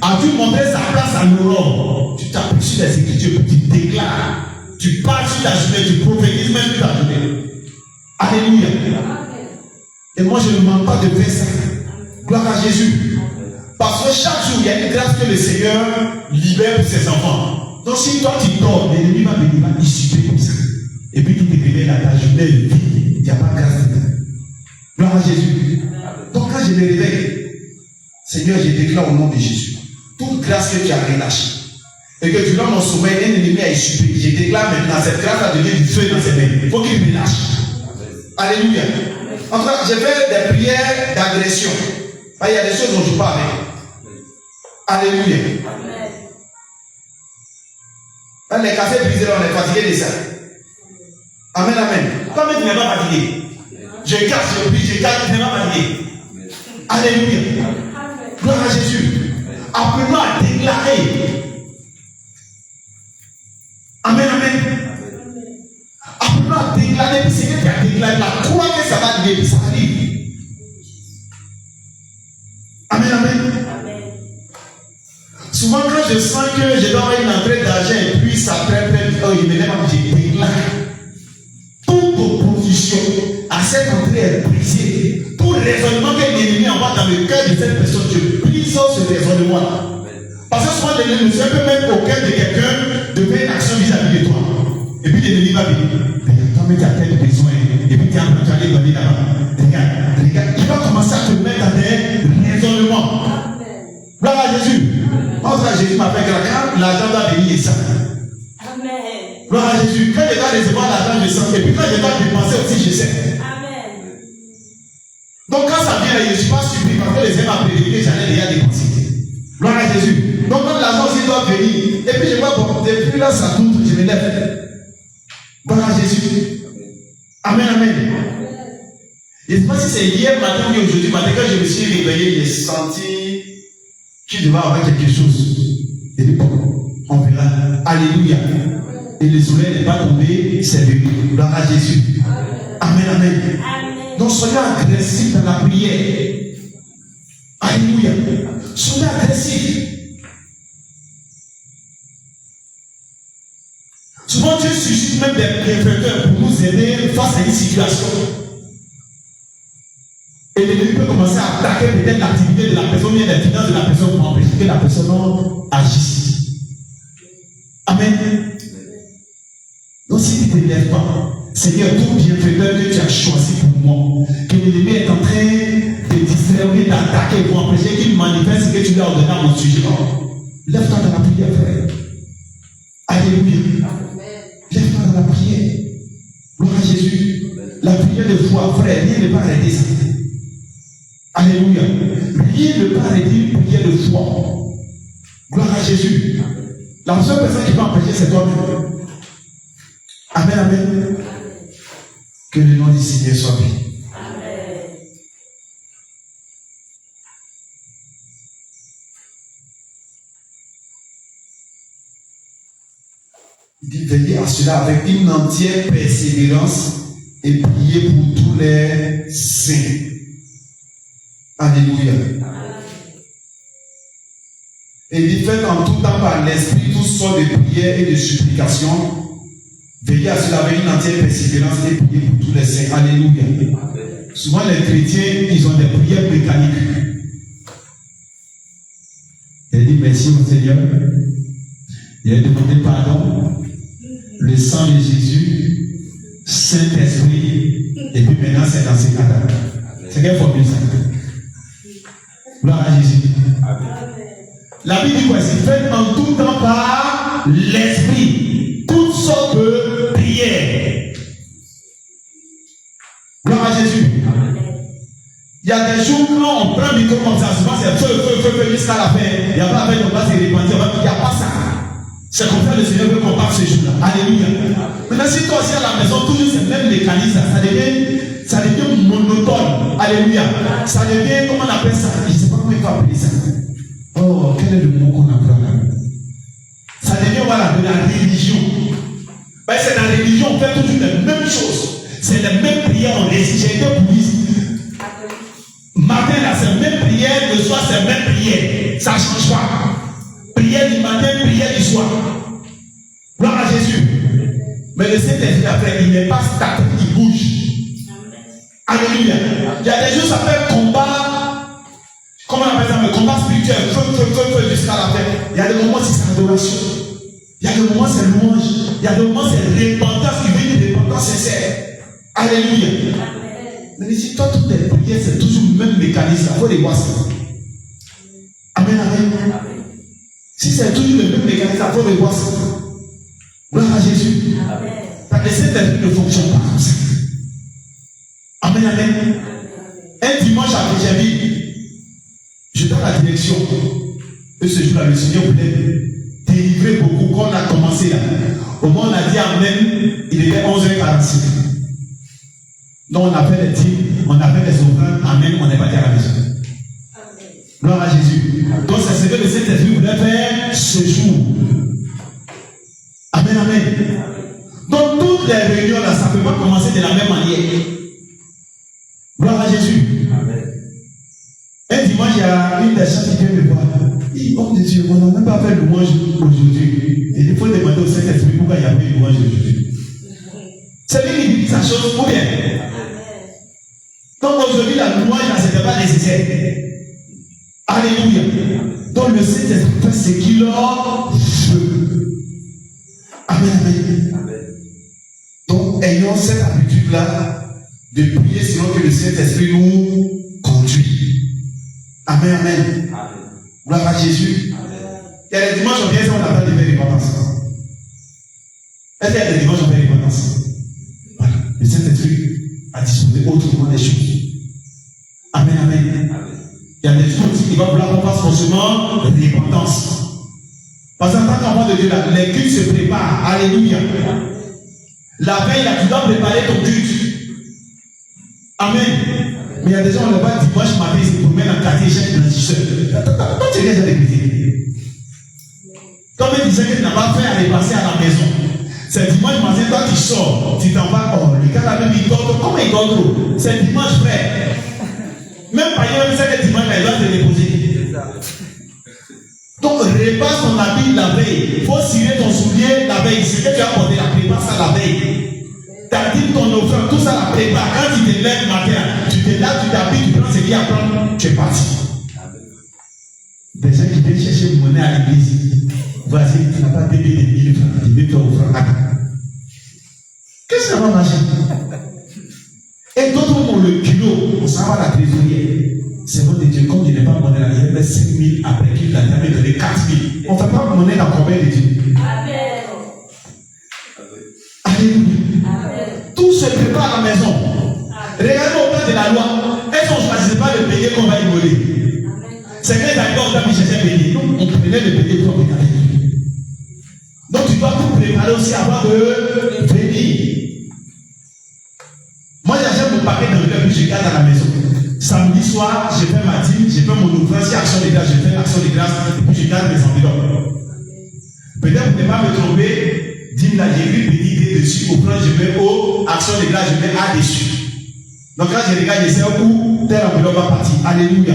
As-tu montré sa place à l'aurore? Tu t'appuies sur les écritures, tu déclares. Tu parles sur ta journée, tu prophétises même sur ta journée. Alléluia. Et moi, je ne demande pas de faire ça. Gloire à Jésus. Parce que chaque jour, il y a une grâce que le Seigneur libère pour ses enfants. Donc si toi tu dors, l'ennemi va venir, va dissiper comme ça. Et puis tu te réveilles à ta journée vide. Il n'y a pas de grâce dedans. Gloire à Jésus. Donc quand je me réveille, Seigneur, je déclare au nom de Jésus, toute grâce que tu as relâchée, et que durant mon sommeil, un ennemi a échappé, je déclare maintenant, cette grâce a donné du feu dans ses mains. Il faut qu'il relâche. Alléluia. En tout cas, j'ai fait des prières d'agression. Il y a des choses dont je ne joue pas avec. Alléluia. Quand les cafés brisés, on est fatigué de ça. Amen, amen. Comment tu n'es pas fatigué? je casse, je prie, je casse, je ne vais pas marier. Alléluia. Gloire à Jésus. Apprenons à déclarer. Amen, amen. Apprenons à déclarer, puis c'est que tu as déclaré, la croix que ça va arriver, puis ça arrive. Amen, amen. Souvent quand je sens que je dois avoir une entrée d'argent et puis ça très vite, oh, il me lève, je déclare. Toute opposition à cette entrée est brisée. Tout raisonnement que l'ennemi envoie dans le cœur de cette personne, je brise ce raisonnement-là. Parce que souvent l'ennemi ne sait même au cœur de quelqu'un de faire une action vis-à-vis de toi. Et puis l'ennemi va venir. Regarde, toi, mais tu as tel besoin. Et puis tu as allé donner là-bas. Regarde, regarde. Il va commencer à te mettre dans des raisonnements. Gloire à Jésus. Quand Jésus m'a fait que l'argent doit venir et ça. Amen. Gloire à Jésus. Quand je dois recevoir l'argent, je sens. Et puis quand je dois dépenser aussi, je sais. Amen. Donc quand ça vient, je ne suis pas surpris parce que les hommes m'ont prédit que j'allais déjà dépenser. Gloire à Jésus. Donc quand l'argent aussi doit venir, et puis je vois, bon, depuis là, ça tourne, je me lève. Gloire à Jésus. Amen, amen. Je ne sais pas si c'est hier matin ou aujourd'hui matin, quand je me suis réveillé, j'ai senti qu'il devait avoir quelque chose. Et puis bon, on verra. Alléluia. Et le soleil n'est pas tombé, c'est venu. Gloire à Jésus. Amen, amen. Donc soyez agressifs dans la prière. Alléluia. Soyez agressifs. Souvent Dieu suscite même des bienfaiteurs pour nous aider face à une situation. Et l'ennemi peut commencer à attaquer peut-être l'activité de la personne, bien les finances de la personne pour empêcher que la personne agisse. Amen. Donc si tu ne te lèves pas, Seigneur, tout bienfaiteur que tu as choisi pour moi, que l'ennemi est en train de distraire, d'attaquer pour empêcher qu'il manifeste ce que tu lui as ordonné à mon sujet. Lève-toi dans la prière, frère. Alléluia. Lève-toi dans la prière. Gloire à Jésus. La prière de foi, frère, rien ne peut arrêter ça. Alléluia. Rien ne peut arrêter une prière de foi. Gloire à Jésus. La seule personne qui peut empêcher, c'est toi-même. Amen, amen. Que le nom du Seigneur soit béni. Amen. Il dit veillez à cela avec une entière persévérance et priez pour tous les saints. Alléluia. Et il dit faites en tout temps par l'esprit toutes sortes de prières et de supplications. Veillez à cela avec une entière persévérance et priez pour tous les saints. Alléluia. Souvent les chrétiens, ils ont des prières mécaniques. Il dit merci au Seigneur. Il a demandé pardon. Le sang de Jésus, Saint-Esprit, et puis maintenant c'est dans ces cas-là. C'est quelle formule ça? Gloire à Jésus. La Bible dit quoi? C'est fait en tout temps par l'Esprit. Toutes sortes de prières. Gloire à Jésus. Il y a des jours quand on prend le micro comme ça, souvent c'est feu jusqu'à la fin. Il n'y a pas la fin, on va se repentir. Il n'y a pas ça. C'est comme ça que le Seigneur veut qu'on parle ce jour-là. Alléluia. Maintenant, si toi aussi à la maison, toujours c'est le même mécanisme, ça devient monotone. Alléluia. Ça devient, comment on appelle ça? Je ne sais pas comment il faut appeler ça. Oh, quel est le mot qu'on apprend là? Ça devient, voilà, de la religion. Ben, c'est dans la religion, on fait toujours les mêmes choses. C'est les mêmes prières, on récite. J'ai été bouddhiste. Matin, là, c'est la même prière, le soir, c'est la même prière. Ça ne change pas. Prière du matin, prière du soir. Gloire à Jésus. Mais le Saint-Esprit, après, il n'est pas statique, il bouge. Alléluia. Il y a des choses qui s'appellent combat. Comment on appelle ça? Le combat spirituel. Feu jusqu'à la fin. Il y a des moments où c'est adoration. Il y a des moments où c'est louange. Il y a des moments où c'est repentance qui vient de repentance sincère. Alléluia. Mais si toi, toutes tes prières, c'est toujours le même mécanisme. Il faut les voir ça. Amen, amen. Si c'est toujours le même mécanisme, il faut les voir ça. Gloire à Jésus. Parce que cet esprit ne fonctionne pas comme ça. Amen, amen. Un dimanche après, j'ai dit, je donne la direction. Et ce jour-là, le Seigneur voulait délivrer beaucoup. Quand on a commencé là, au moment où on a dit Amen, il était 11h46. Donc on a fait les dîmes, on a fait les offrandes, amen, on est parti à la maison. Gloire à Jésus. Donc c'est ce que le Saint-Esprit voulait faire ce jour. Amen, amen. Donc toutes les réunions là, ça ne peut pas commencer de la même manière. Gloire à Jésus. Amen. Un dimanche, il y a une des gens qui vient me voir. Il dit, oh de Dieu, on n'a même pas fait louange aujourd'hui. Et il faut demander au Saint-Esprit pourquoi il y a pas eu louange aujourd'hui. C'est lui qui dit sa chose ou bien. Donc aujourd'hui, la louange, ce n'était pas nécessaire. Alléluia. Donc le Saint-Esprit fait ce qu'il veut. Amen, amen. Donc ayons cette habitude-là de prier selon que le Saint-Esprit nous conduit. Amen, amen. Gloire à Jésus. Il y a des dimanches, on vient, on n'a pas de faire dépendance. Est-ce qu'il y a des dimanches, on fait dépendance? Voilà. Le Saint-Esprit a disposé autrement les choses. Amen, amen. Il y a des choses aussi qui vont vouloir qu'on fasse forcément dépendance. Parce qu'en tant qu'enfant de Dieu, les cultes se préparent. Alléluia. La veille, là, tu dois préparer ton culte. Amen. Mais il y a des gens, on le voit dimanche matin, ils se promènent en quartier, ils cherchent blanchisseur. Toi, tu es déjà dégoûté. Comme il disait que tu n'as pas fait à repasser à la maison. C'est dimanche matin, toi tu sors, tu t'en vas. Oh, le gars là même il dort. Comment il dort trop? C'est dimanche, frère. Même par exemple, c'est que dimanche, il doit se déposer. Donc, repasse ton habit la veille. Il faut cirer ton soulier la veille. C'est que tu as porté la prépare ça la veille. Ta dîme, ton offrande, tout ça la prépare. Quand tu te lèves le matin, tu te laves, tu t'habilles, tu prends ce qu'il y a à prendre, tu es parti. Des gens qui viennent chercher monnaie à l'église. Vas-y, tu n'as pas bébé de 1000 francs. Tu veux ton offrande. Qu'est-ce que ça va marcher? Et d'autres ont le kilo, ça va la trésorière. C'est bon de Dieu, comme tu n'es pas monnaie là, il y avait 5 000 après qu'il a jamais donné 4 000. On ne fait pas monnaie dans combien de Dieu? Amen. Alléluia. Tout se prépare à la maison. Regardez au plan de la loi. Est-ce qu'on ne choisit pas le bélier qu'on va y voler? C'est que les amis ont mis chercher un bélier. Nous, on prenait le bélier pour regarder. Donc tu dois tout préparer aussi avant de venir. Moi, j'achète mon paquet d'enveloppes que je garde à la maison. Samedi soir, je fais ma dîme, je fais mon ouvrage, si action de grâce, je fais l'action de grâce, et puis je garde mes enveloppes. Peut-être vous ne pas me tromper, dîme là, j'ai vu bénité dessus, au plan, je mets au, action de grâce, je mets A dessus. Donc quand je regarde, je sais où telle enveloppe va partir. Alléluia.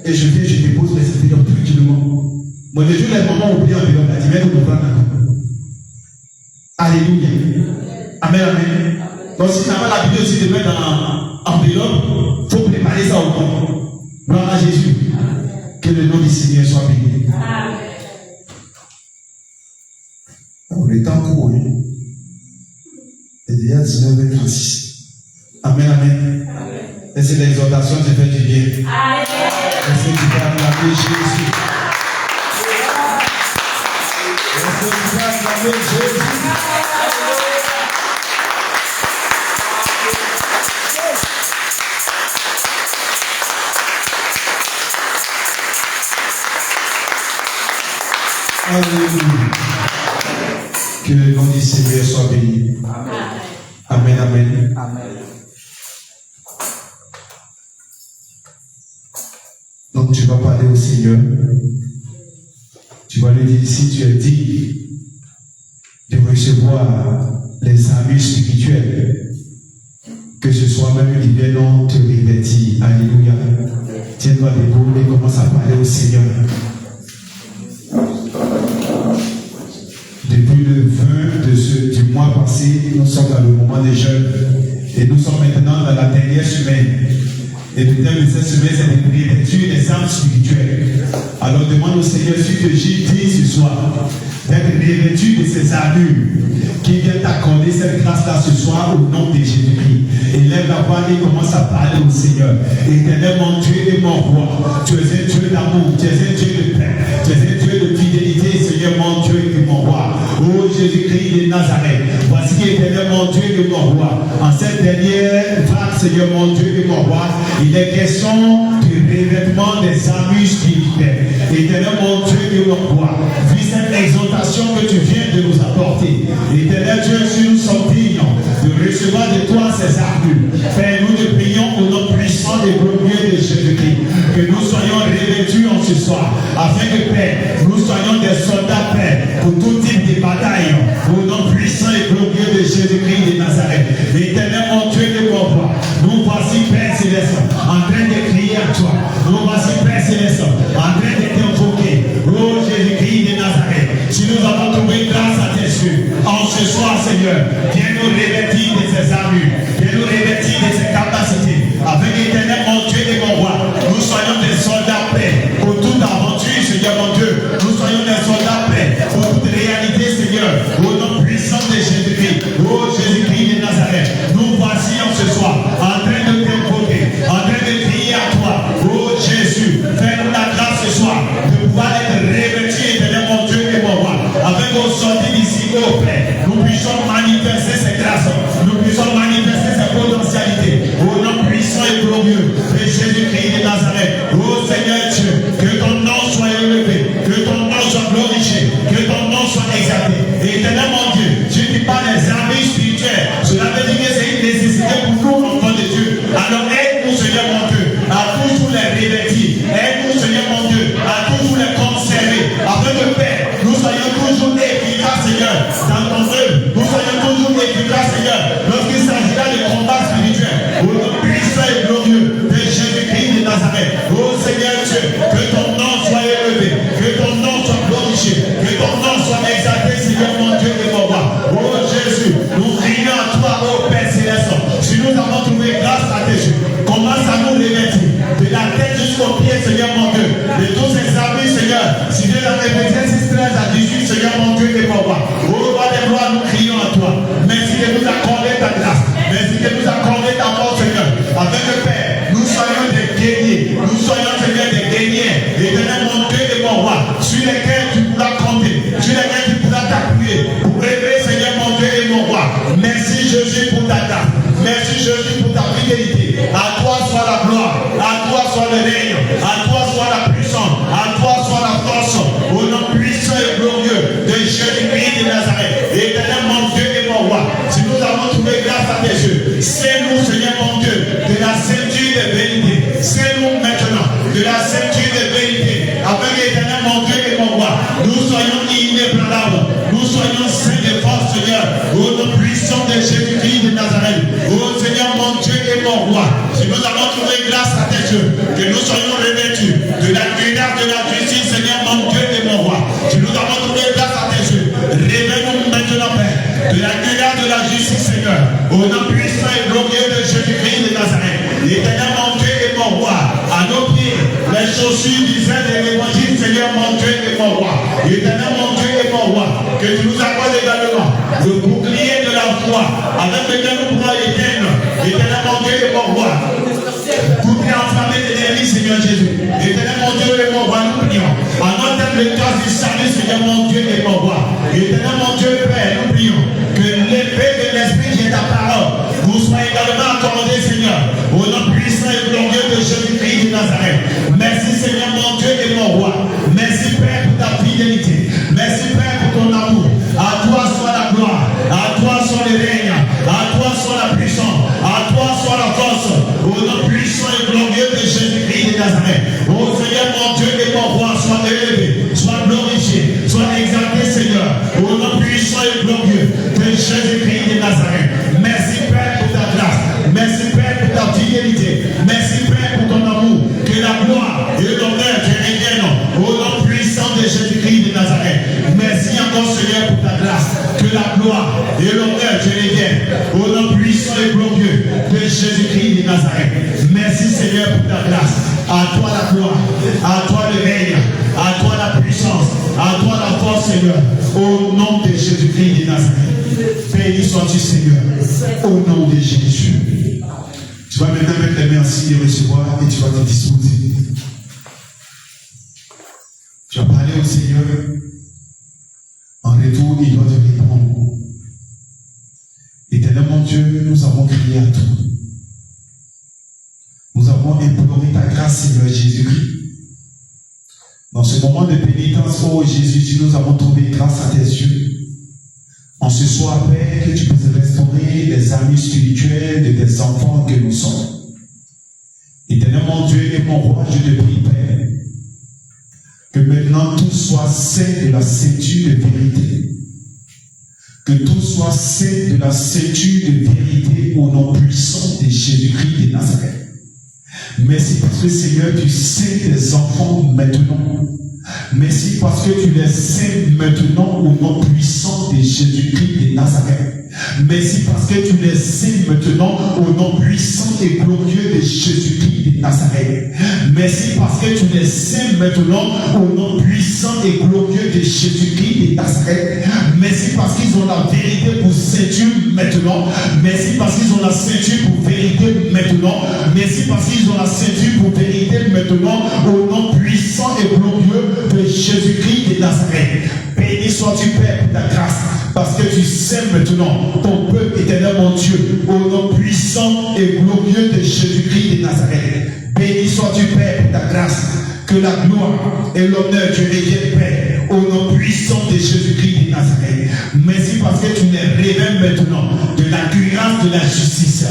Et je viens, je dépose mes enveloppes tranquillement. Moi, de tous les moments où oublié enveloppe, là, je mets au plan là. Alléluia. Amen, amen. Donc si tu n'as pas l'habitude aussi de mettre dans enveloppe, il faut préparer ça au temps. Gloire à Jésus. Que le nom du Seigneur soit béni. Amen. Le temps court. C'est déjà 19h36. Amen, amen. Et c'est l'exhortation qui fait du bien. Amen. Et c'est qui va acclamer Jésus. Et c'est qui va acclamer Jésus. Alléluia. Que le nom du Seigneur soit béni. Amen. Amen, amen. Amen. Donc tu vas parler au Seigneur. Tu vas lui dire si tu es digne de recevoir les amis spirituels, que ce soit même qui viennent te revêtir. Alléluia. Tiens-toi debout et commence à parler au Seigneur. Depuis le 20 du mois passé, nous sommes dans le moment des jeûnes et nous sommes maintenant dans la dernière semaine. Et le thème de cette semaine, c'est de revêtir les âmes spirituelles. Alors demande au Seigneur ce que j'ai dit ce soir, d'être revêtu de ces armures qui viennent t'accorder cette grâce-là ce soir au nom de Jésus-Christ. Et lève la voix et commence à parler au Seigneur. Éternel mon Dieu et mon roi, tu es un Dieu d'amour, tu es un Dieu de paix, tu es un Dieu de fidélité, Seigneur mon Dieu et mon roi. Ô Jésus-Christ de Nazareth, voici éternel mon Dieu et mon roi. En cette dernière vague, Seigneur mon Dieu et mon roi, il est question du revêtement des armures spirituelles. Éternel mon Dieu et mon roi, vis cette exhortation que tu viens de nous apporter. Éternel Dieu, si nous sommes dignes de recevoir de toi ces armes. Père, nous te prions au nom puissant et glorieux de Jésus-Christ, que nous soyons revêtus en ce soir, afin que, Père, nous soyons des soldats, Père, pour tout type de bataille, au nom puissant et glorieux de Jésus-Christ de Nazareth. Éternel, mon Dieu de mon roi, nous voici, Père Céleste, en train de crier à toi. Nous voici, Père Céleste, en train de t'invoquer. Oh Jésus-Christ de Nazareth, si nous avons trouvé grâce à tes yeux, en ce soir, Seigneur, viens nous revêtir de ces armures, viens nous revêtir de ces capacités, avec l'éternel, mon Dieu et mon roi, nous soyons des soldats prêts pour toute aventure, Seigneur mon Dieu. Nous soyons des soldats prêts pour toute réalité, Seigneur, au nom puissant de Jésus-Christ. Oh Jésus-Christ de Nazareth, nous voici en ce soir, en train de t'invoquer, en train de crier à toi. Oh Jésus, fais-nous la grâce ce soir de pouvoir être revêtus, éternel mon Dieu et mon roi, afin qu'au sortir d'ici, oh Père, nous puissions manifester ces grâces, nous puissions manifester ces potentialités, au nom puissant et glorieux de Jésus-Christ de Nazareth. Oh Seigneur Dieu, que ton nom soit élevé, que ton nom soit glorifié, que ton nom soit exalté. Éternel mon Dieu, je ne dis pas les armées spirituelles, cela veut dire que c'est une nécessité pour nous, enfants de Dieu. Alors aide-nous, Seigneur mon Dieu, à toujours les revêtir. Aide-nous, Seigneur mon Dieu, à toujours les conserver, afin que, Père, nous soyons toujours efficaces, Seigneur, dans ton œuvre. Nous soyons toujours efficaces, Seigneur, lorsqu'il s'agira de combats spirituels, au nom puissant et glorieux de Jésus-Christ de Nazareth. Oh Seigneur Dieu, que ton nom soit élevé, que ton nom soit glorifié, que ton nom soit exalté, Seigneur mon Dieu et mon roi. Oh Jésus, nous crions à toi, oh Père Céleste. Si nous avons trouvé grâce à tes yeux, commence à nous revêtir de la tête jusqu'aux pieds, Seigneur mon Dieu, de tous ces amis, Seigneur. Si Dieu l'a répété, 6, 13 à 18, Seigneur mon Dieu et mon roi. Oh roi des rois, nous crions à toi. Merci de nous accorder ta grâce. Merci de nous accorder ta force, Seigneur. Avec le Père, nous soyons des guerriers. Nous soyons, Seigneur, des guerriers. Éternel mon Dieu et mon roi, sur lesquels tu pourras compter, sur lesquels tu pourras t'appuyer pour rêver, Seigneur mon Dieu et mon roi. Merci Jésus pour ta grâce. Merci Jésus pour ta fidélité. À toi soit la gloire, à toi soit le règne, à toi soit la puissance, à toi soit la force, au nom puissant et glorieux de Jésus-Christ de Nazareth. Éternel mon Dieu et mon roi, si nous avons trouvé grâce à tes yeux, c'est nous, Seigneur mon Dieu, de la ceinture de vérité. C'est nous maintenant, de la ceinture de vérité, avec l'éternel mon Dieu et mon roi, nous soyons inébranlables, nous soyons saints de force, Seigneur, au nom puissant de Jésus-Christ de Nazareth. Oh Seigneur mon Dieu et mon roi, si nous avons trouvé grâce à tes yeux, que nous soyons revêtus de la cuirasse de la justice, Seigneur mon Dieu et mon roi. Si nous avons trouvé grâce à tes yeux, révèle-nous maintenant, Père, de la cuirasse de la justice, Seigneur, au nom puissant et glorieux de Jésus-Christ de Nazareth. Éternel mon Dieu et mon roi, à nos pieds, les chaussures du Saint de l'Évangile, Seigneur mon Dieu et mon roi. Éternel mon Dieu et mon roi, que tu nous accordes également le bouclier de la foi, avec lequel nous pourrons éteindre, éternel mon Dieu et mon roi, tout est enflammé de l'ennemi, Seigneur Jésus. Éternel mon Dieu et mon roi, nous prions. En notre terme de grâce du salut, Seigneur mon Dieu et mon roi. Éternel mon Dieu Père, nous prions que l'épée de l'Esprit qui est ta parole vous soit également accordée, Seigneur, au nom puissant et glorieux de Jésus-Christ de Nazareth. Merci Seigneur mon Dieu et mon roi. Merci Père pour ta fidélité. Merci Père pour ton amour. À toi soit la gloire, à toi soit le règne, à toi soit la puissance, à toi soit la force, au nom puissant et glorieux de Jésus-Christ de Nazareth. Oh Seigneur mon Dieu et mon roi, sois élevé, sois glorifié, sois exalté Seigneur, au nom puissant et glorieux de Jésus-Christ de Nazareth. Merci Père pour ta grâce, merci Père pour ta fidélité, merci Père pour ton amour, que la gloire et l'honneur te reviennent au nom puissant de Jésus-Christ de Nazareth. Merci encore Seigneur pour ta grâce, que la gloire et l'honneur te reviennent au nom puissant et glorieux de Jésus-Christ de Nazareth. Merci Seigneur pour ta grâce. À toi la gloire, à toi le règne, à toi la puissance, à toi la force Seigneur, au nom de Jésus-Christ de Nazareth. Béni sois-tu Seigneur, au nom de Jésus. Tu vas maintenant mettre les mains ainsi et recevoir et tu vas te disposer. Tu vas parler au Seigneur. En retour, il doit te répondre. Éternel mon Dieu, nous avons crié à toi. Nous avons imploré ta grâce, Seigneur Jésus-Christ. Dans ce moment de pénitence, oh Jésus, nous avons trouvé grâce à tes yeux. En ce soir, Père, que tu puisses restaurer les amis spirituels de tes enfants que nous sommes. Éternel mon Dieu et mon roi, je te prie, Père, que maintenant tout soit saint de la ceinture de vérité. Que tout soit saint de la ceinture de vérité au nom puissant de Jésus-Christ de Nazareth. Merci parce que Seigneur, tu sais tes enfants maintenant. Merci parce que tu les sais maintenant au nom puissant de Jésus-Christ de Nazareth. Merci parce que tu les sais maintenant au nom puissant et glorieux de Jésus-Christ de Nazareth. Merci parce que tu les sais maintenant au nom puissant et glorieux de Jésus-Christ de Nazareth. Merci parce qu'ils ont la vérité pour ceinture maintenant. Merci parce qu'ils ont la ceinture pour vérité maintenant. Merci parce qu'ils ont la ceinture pour vérité maintenant au nom puissant et glorieux de Jésus-Christ de Nazareth. Béni sois-tu, Père, pour ta grâce. Parce que tu sais maintenant ton peuple éternel, mon Dieu, au nom puissant et glorieux de Jésus-Christ de Nazareth. Béni sois-tu, Père, pour ta grâce. Que la gloire et l'honneur te reviennent, Père, au nom puissant de Jésus-Christ de Nazareth. Merci parce que tu les révèles maintenant de la grâce de la justice.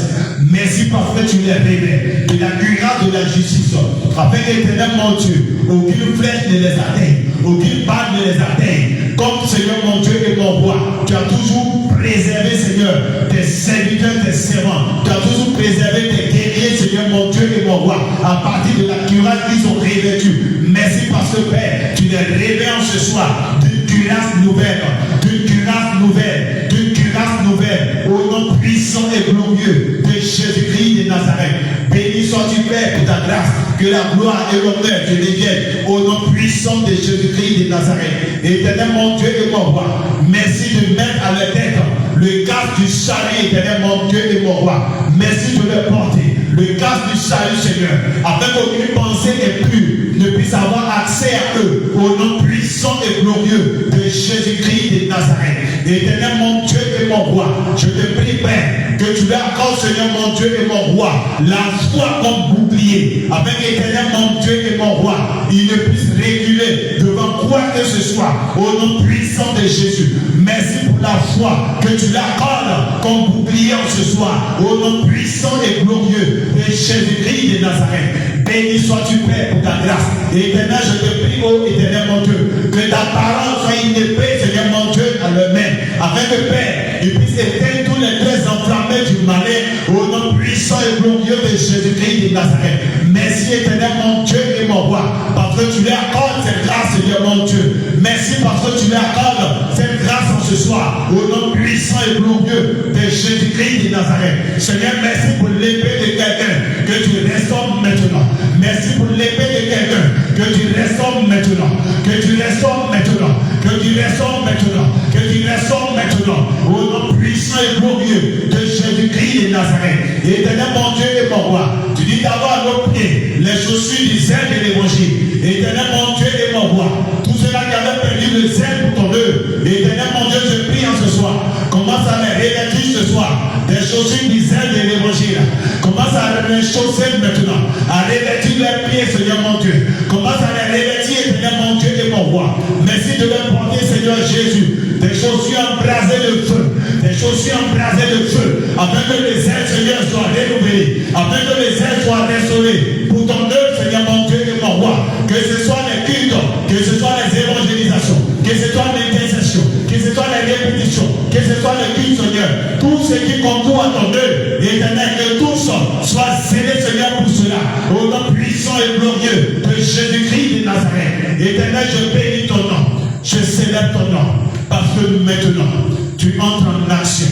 Merci parce que tu les révèles de la grâce de la justice. Avec l'éternel, mon Dieu, aucune flèche ne les atteigne, aucune balle ne les atteigne. Comme Seigneur, mon Dieu et mon roi, tu as toujours préservé, Seigneur, tes serviteurs, tes servants. Tu as toujours préservé tes guerriers, Seigneur, mon Dieu et mon roi, à partir de la cuirasse qu'ils ont revêtue. Merci parce que, Père, tu les réveilles ce soir d'une cuirasse nouvelle, d'une cuirasse nouvelle, d'une cuirasse nouvelle, au nom puissant et glorieux de Jésus-Christ de Nazareth. Béni sois-tu, Père, pour ta grâce, que la gloire et l'honneur te reviennent au nom puissant de Jésus-Christ de Nazareth. Éternel, mon Dieu et mon roi, merci de mettre à leur tête le casque du salut, éternel, mon Dieu et mon roi. Merci de leur porter le casque du salut, Seigneur, afin qu'aucune pensée impure ne puisse avoir accès à eux, au nom puissant et glorieux de Jésus-Christ de Nazareth. Éternel, mon Dieu et mon roi, je te prie, Père, que tu leur accordes, Seigneur, mon Dieu et mon roi, la foi comme bouclier, afin qu'éternel, mon Dieu et mon roi, ils ne puissent reculer devant quoi que ce soit, au nom puissant de Jésus. Merci pour la foi que tu l'accordes comme bouclier en ce soir, au nom puissant et glorieux de Jésus-Christ de Nazareth. Béni sois-tu, Père, pour ta grâce. Et éternel, je te prie, ô éternel, mon Dieu, que ta parole soit une épée, Seigneur, mon Dieu, à leur main, afin que, Père, ils puissent éteindre tous les traits enflammés du malin, au nom puissant et glorieux de Jésus-Christ de Nazareth. Merci, éternel, mon Dieu et mon roi, parce que tu leur accordes cette grâce, Seigneur, mon Dieu. Merci parce que tu leur accordes cette grâce en ce soir, au nom puissant et glorieux de Jésus-Christ de Nazareth. Seigneur, merci pour l'épée de quelqu'un que tu restaures maintenant. Merci pour l'épée de quelqu'un que tu restaures maintenant. Que tu restaures maintenant. Que tu restaures maintenant. Que tu restaures maintenant. Au nom puissant et glorieux de Jésus-Christ de Nazareth. Éternel, mon Dieu et mon roi, tu dis d'avoir à nos pieds les chaussures du zèle de l'évangile. Éternel, mon Dieu et mon roi, tous ceux-là qui avaient perdu le zèle pour ton œuvre, éternel, mon Dieu, je prie en ce soir. Commence à les revêtir ce soir des chaussures du zèle de l'évangile. Commence à les chausser maintenant, à revêtir leurs pieds, Seigneur, mon Dieu. Commence à les revêtir, éternel, mon Dieu et mon roi. Merci de leur porter, Seigneur Jésus, des chaussures embrasées de feu, des chaussures embrasées de feu, afin que les ailes, Seigneur, soient renouvelées, afin que les ailes soient restaurées pour ton œuvre, Seigneur, mon Dieu et mon roi. Que ce soit les cultes, que ce soit les évangélisations, que ce soit l'intercession, que ce soit les répétitions, que ce soit le culte, Seigneur, tout ce qui concourt à ton œuvre, éternel, que tous soient scellés, Seigneur, pour cela, au nom puissant et glorieux de Jésus-Christ de Nazareth. Éternel, je bénis ton nom, je célèbre ton nom, parce que maintenant, tu entres en action.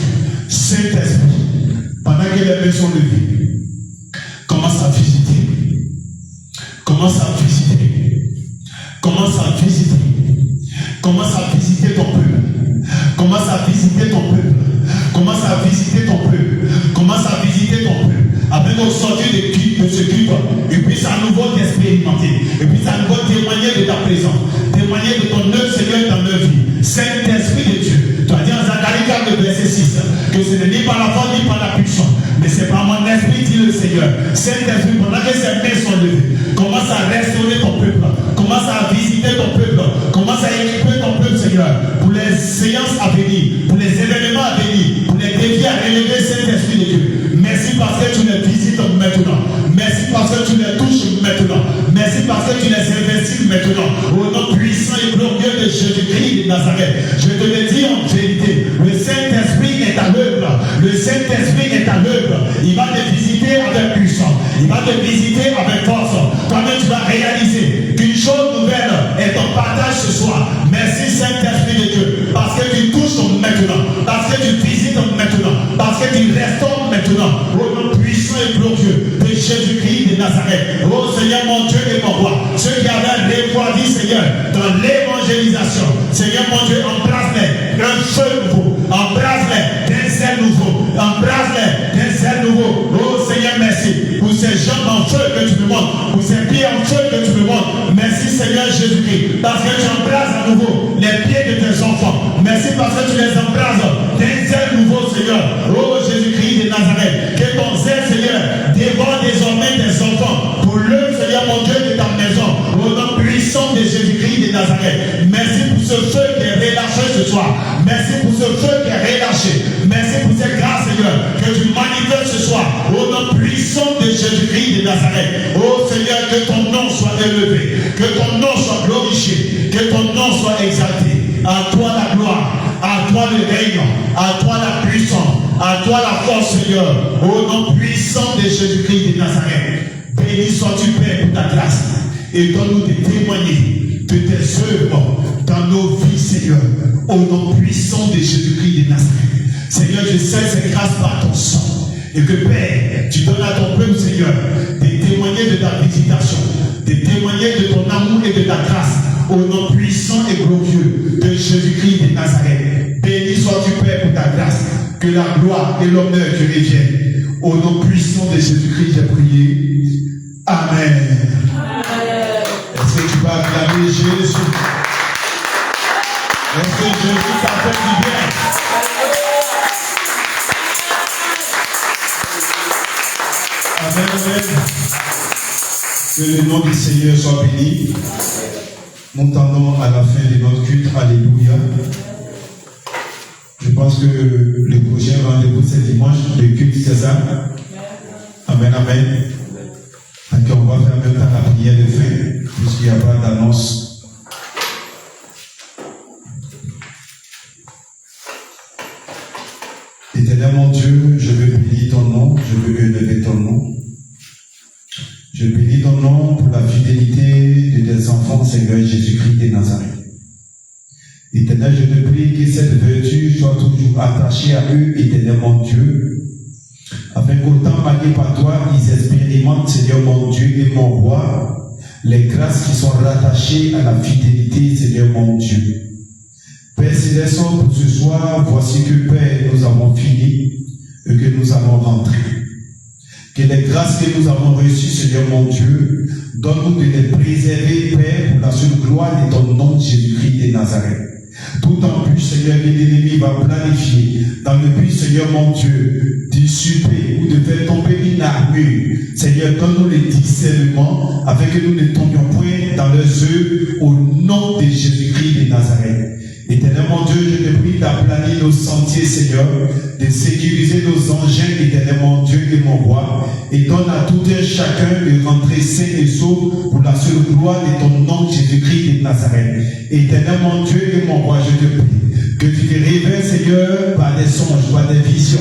Saint-Esprit, pendant que les mains sont levées, commence à visiter. Commence à visiter. Commence à visiter. Commence à visiter ton peuple. Commence à visiter ton peuple. Commence à visiter ton peuple. Commence à visiter ton peuple. Afin de sortir de ce culte, et puis à nouveau t'expérimenter. Et puis à nouveau témoigner de ta présence. Témoigner de ton œuvre, Seigneur, dans leur vie. Saint-Esprit de Dieu. Tu as dit en Zacharie 4, verset 6, que ce n'est ni par la force ni par la puissance, mais c'est par mon esprit, dit le Seigneur. Saint-Esprit, pendant que ces mains sont levées, commence à restaurer ton peuple. Commence à visiter ton peuple. Commence à équiper ton peuple, Seigneur, pour les séances à venir, pour les événements parce que tu les touches maintenant. Merci parce que tu les investis maintenant. Au nom puissant et glorieux de Jésus-Christ de Nazareth. Je te le dis en vérité, le Saint-Esprit est à l'œuvre. Le Saint-Esprit est à l'œuvre. Il va te visiter avec puissance. Il va te visiter avec force. Toi-même, tu vas réaliser qu'une chose nouvelle est en partage ce soir. Merci Saint-Esprit de Dieu. Parce que tu touches maintenant. Parce que tu visites maintenant. Parce que tu restaures maintenant. Au nom puissant et glorieux de Jésus-Christ de Nazareth. Oh Seigneur mon Dieu et mon roi. Ceux qui avaient refroidi Seigneur dans l'évangélisation. Seigneur mon Dieu, embrasse-les d'un feu nouveau. Embrasse-les d'un zèle nouveau. Embrasse-les d'un zèle nouveau. Oh Seigneur, merci pour ces jambes en feu que tu me montres. Pour ces pieds en feu que tu me montres. Merci Seigneur Jésus-Christ. Parce que tu embrasses à nouveau les pieds de tes enfants. Merci parce que tu les embrasses d'un zèle nouveau Seigneur. Oh Jésus-Christ de Nazareth. Que ton zèle Seigneur dévore désormais tes enfants. Pour le Seigneur mon Dieu de ta maison. Au nom puissant de Jésus-Christ de Nazareth. Merci pour ce feu qui est relâché ce soir. Merci pour ce feu qui est relâché. Merci pour cette grâce Seigneur que tu manifestes ce soir. Au nom puissant de Jésus-Christ de Nazareth. Oh Seigneur, que ton nom soit élevé. Que ton nom soit glorifié. Que ton nom soit exalté. À toi la gloire. À toi le règne. À toi la puissance. À toi la force Seigneur. Au nom puissant de Jésus-Christ de Nazareth. Béni sois-tu Père pour ta grâce. Et donne-nous de témoigner de tes œuvres dans nos vies, Seigneur, au nom puissant de Jésus-Christ de Nazareth. Seigneur, je sais ces grâces par ton sang. Et que Père, tu donnes à ton peuple, Seigneur, de témoigner de ta visitation, de témoigner de ton amour et de ta grâce, au nom puissant et glorieux de Jésus-Christ de Nazareth. Béni sois-tu, Père, pour ta grâce. Que la gloire et l'honneur te reviennent. Au nom puissant de Jésus-Christ, j'ai prié. Amen. Est-ce que tu vas acclamer Jésus? Est-ce que Jésus t'a fait du bien? Amen, amen. Que le nom du Seigneur soit béni. Nous tendons à la fin de notre culte. Alléluia. Je pense que le prochain rendez-vous c'est dimanche, le culte c'est ça. Amen, amen. Donc on va faire même temps la prière de fin, puisqu'il n'y a pas d'annonce. Éternel mon Dieu, je veux bénir ton nom, je veux élever ton nom. Je bénis ton nom pour la fidélité de tes enfants, Seigneur Jésus-Christ de Nazareth. Éternel, je te prie que cette vertu soit toujours attachée à eux, éternel mon Dieu, afin qu'autant marqués par toi, ils expérimentent, Seigneur mon Dieu et mon roi, les grâces qui sont rattachées à la fidélité, Seigneur mon Dieu. Père Céleste, pour ce soir, voici que Père, nous avons fini et que nous allons rentrer. Que les grâces que nous avons reçues, Seigneur mon Dieu, donne-nous de les préserver, Père, pour la seule gloire de ton nom, Jésus-Christ de Nazareth. Tout en plus, Seigneur, que l'ennemi va planifier dans le but, Seigneur mon Dieu, d'usurper ou de faire tomber une armure. Seigneur, donne-nous le discernement afin que nous ne tombions point dans leurs œuvres au nom de Jésus-Christ de Nazareth. Éternel mon Dieu, je te prie d'aplanir nos sentiers, Seigneur, de sécuriser nos engins, éternel mon Dieu et mon roi, et donne à tout un chacun de rentrer sain et sauf pour la seule gloire de ton nom, Jésus-Christ de Nazareth. Éternel mon Dieu et mon roi, je te prie que tu te révèles, Seigneur, par des songes, par des visions.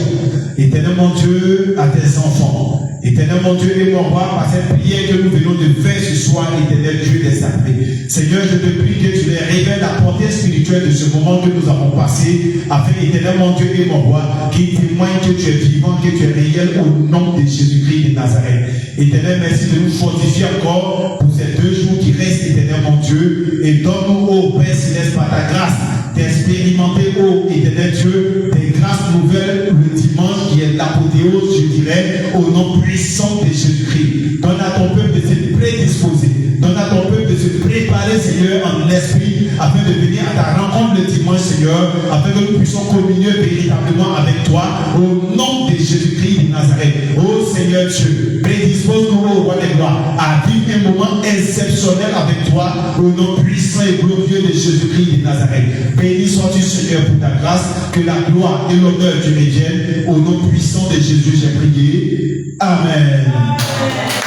Éternel mon Dieu, à tes enfants. Éternel mon Dieu et mon roi, par cette prière que nous venons de faire ce soir, éternel Dieu des armées. Seigneur, je te prie que tu les révèles la portée spirituelle de ce moment que nous avons passé, afin, éternel mon Dieu et mon roi, qui témoigne que tu es vivant, que tu es réel au nom de Jésus-Christ de Nazareth. Éternel, merci de nous fortifier encore pour ces 2 jours qui restent, éternel mon Dieu, et donne-nous, ô Père Céleste, par ta grâce, d'expérimenter, ô éternel Dieu, des grâces nouvelles le dimanche qui est l'apothéose, je dirais, au nom puissant de Jésus-Christ. Donne à ton peuple de se prédisposer. Donne à ton peuple de se préparer, Seigneur, en esprit, afin de venir à ta rencontre le dimanche, Seigneur, afin que nous puissions communier véritablement avec toi, au nom de Jésus-Christ de Nazareth. Ô Seigneur Dieu, prédispose-nous, ô roi des gloires, à vivre un moment exceptionnel avec toi, au nom puissant et glorieux de Jésus-Christ de Nazareth. Béni sois-tu, Seigneur, pour ta grâce, que la gloire et l'honneur te reviennent. Au nom puissant de Jésus, j'ai prié. Amen.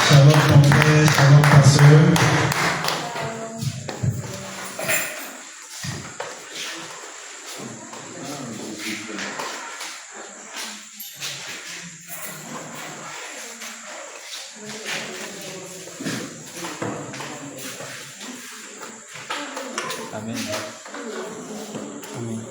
Shalom mon frère, shalom ta sœur. Amen. Amen.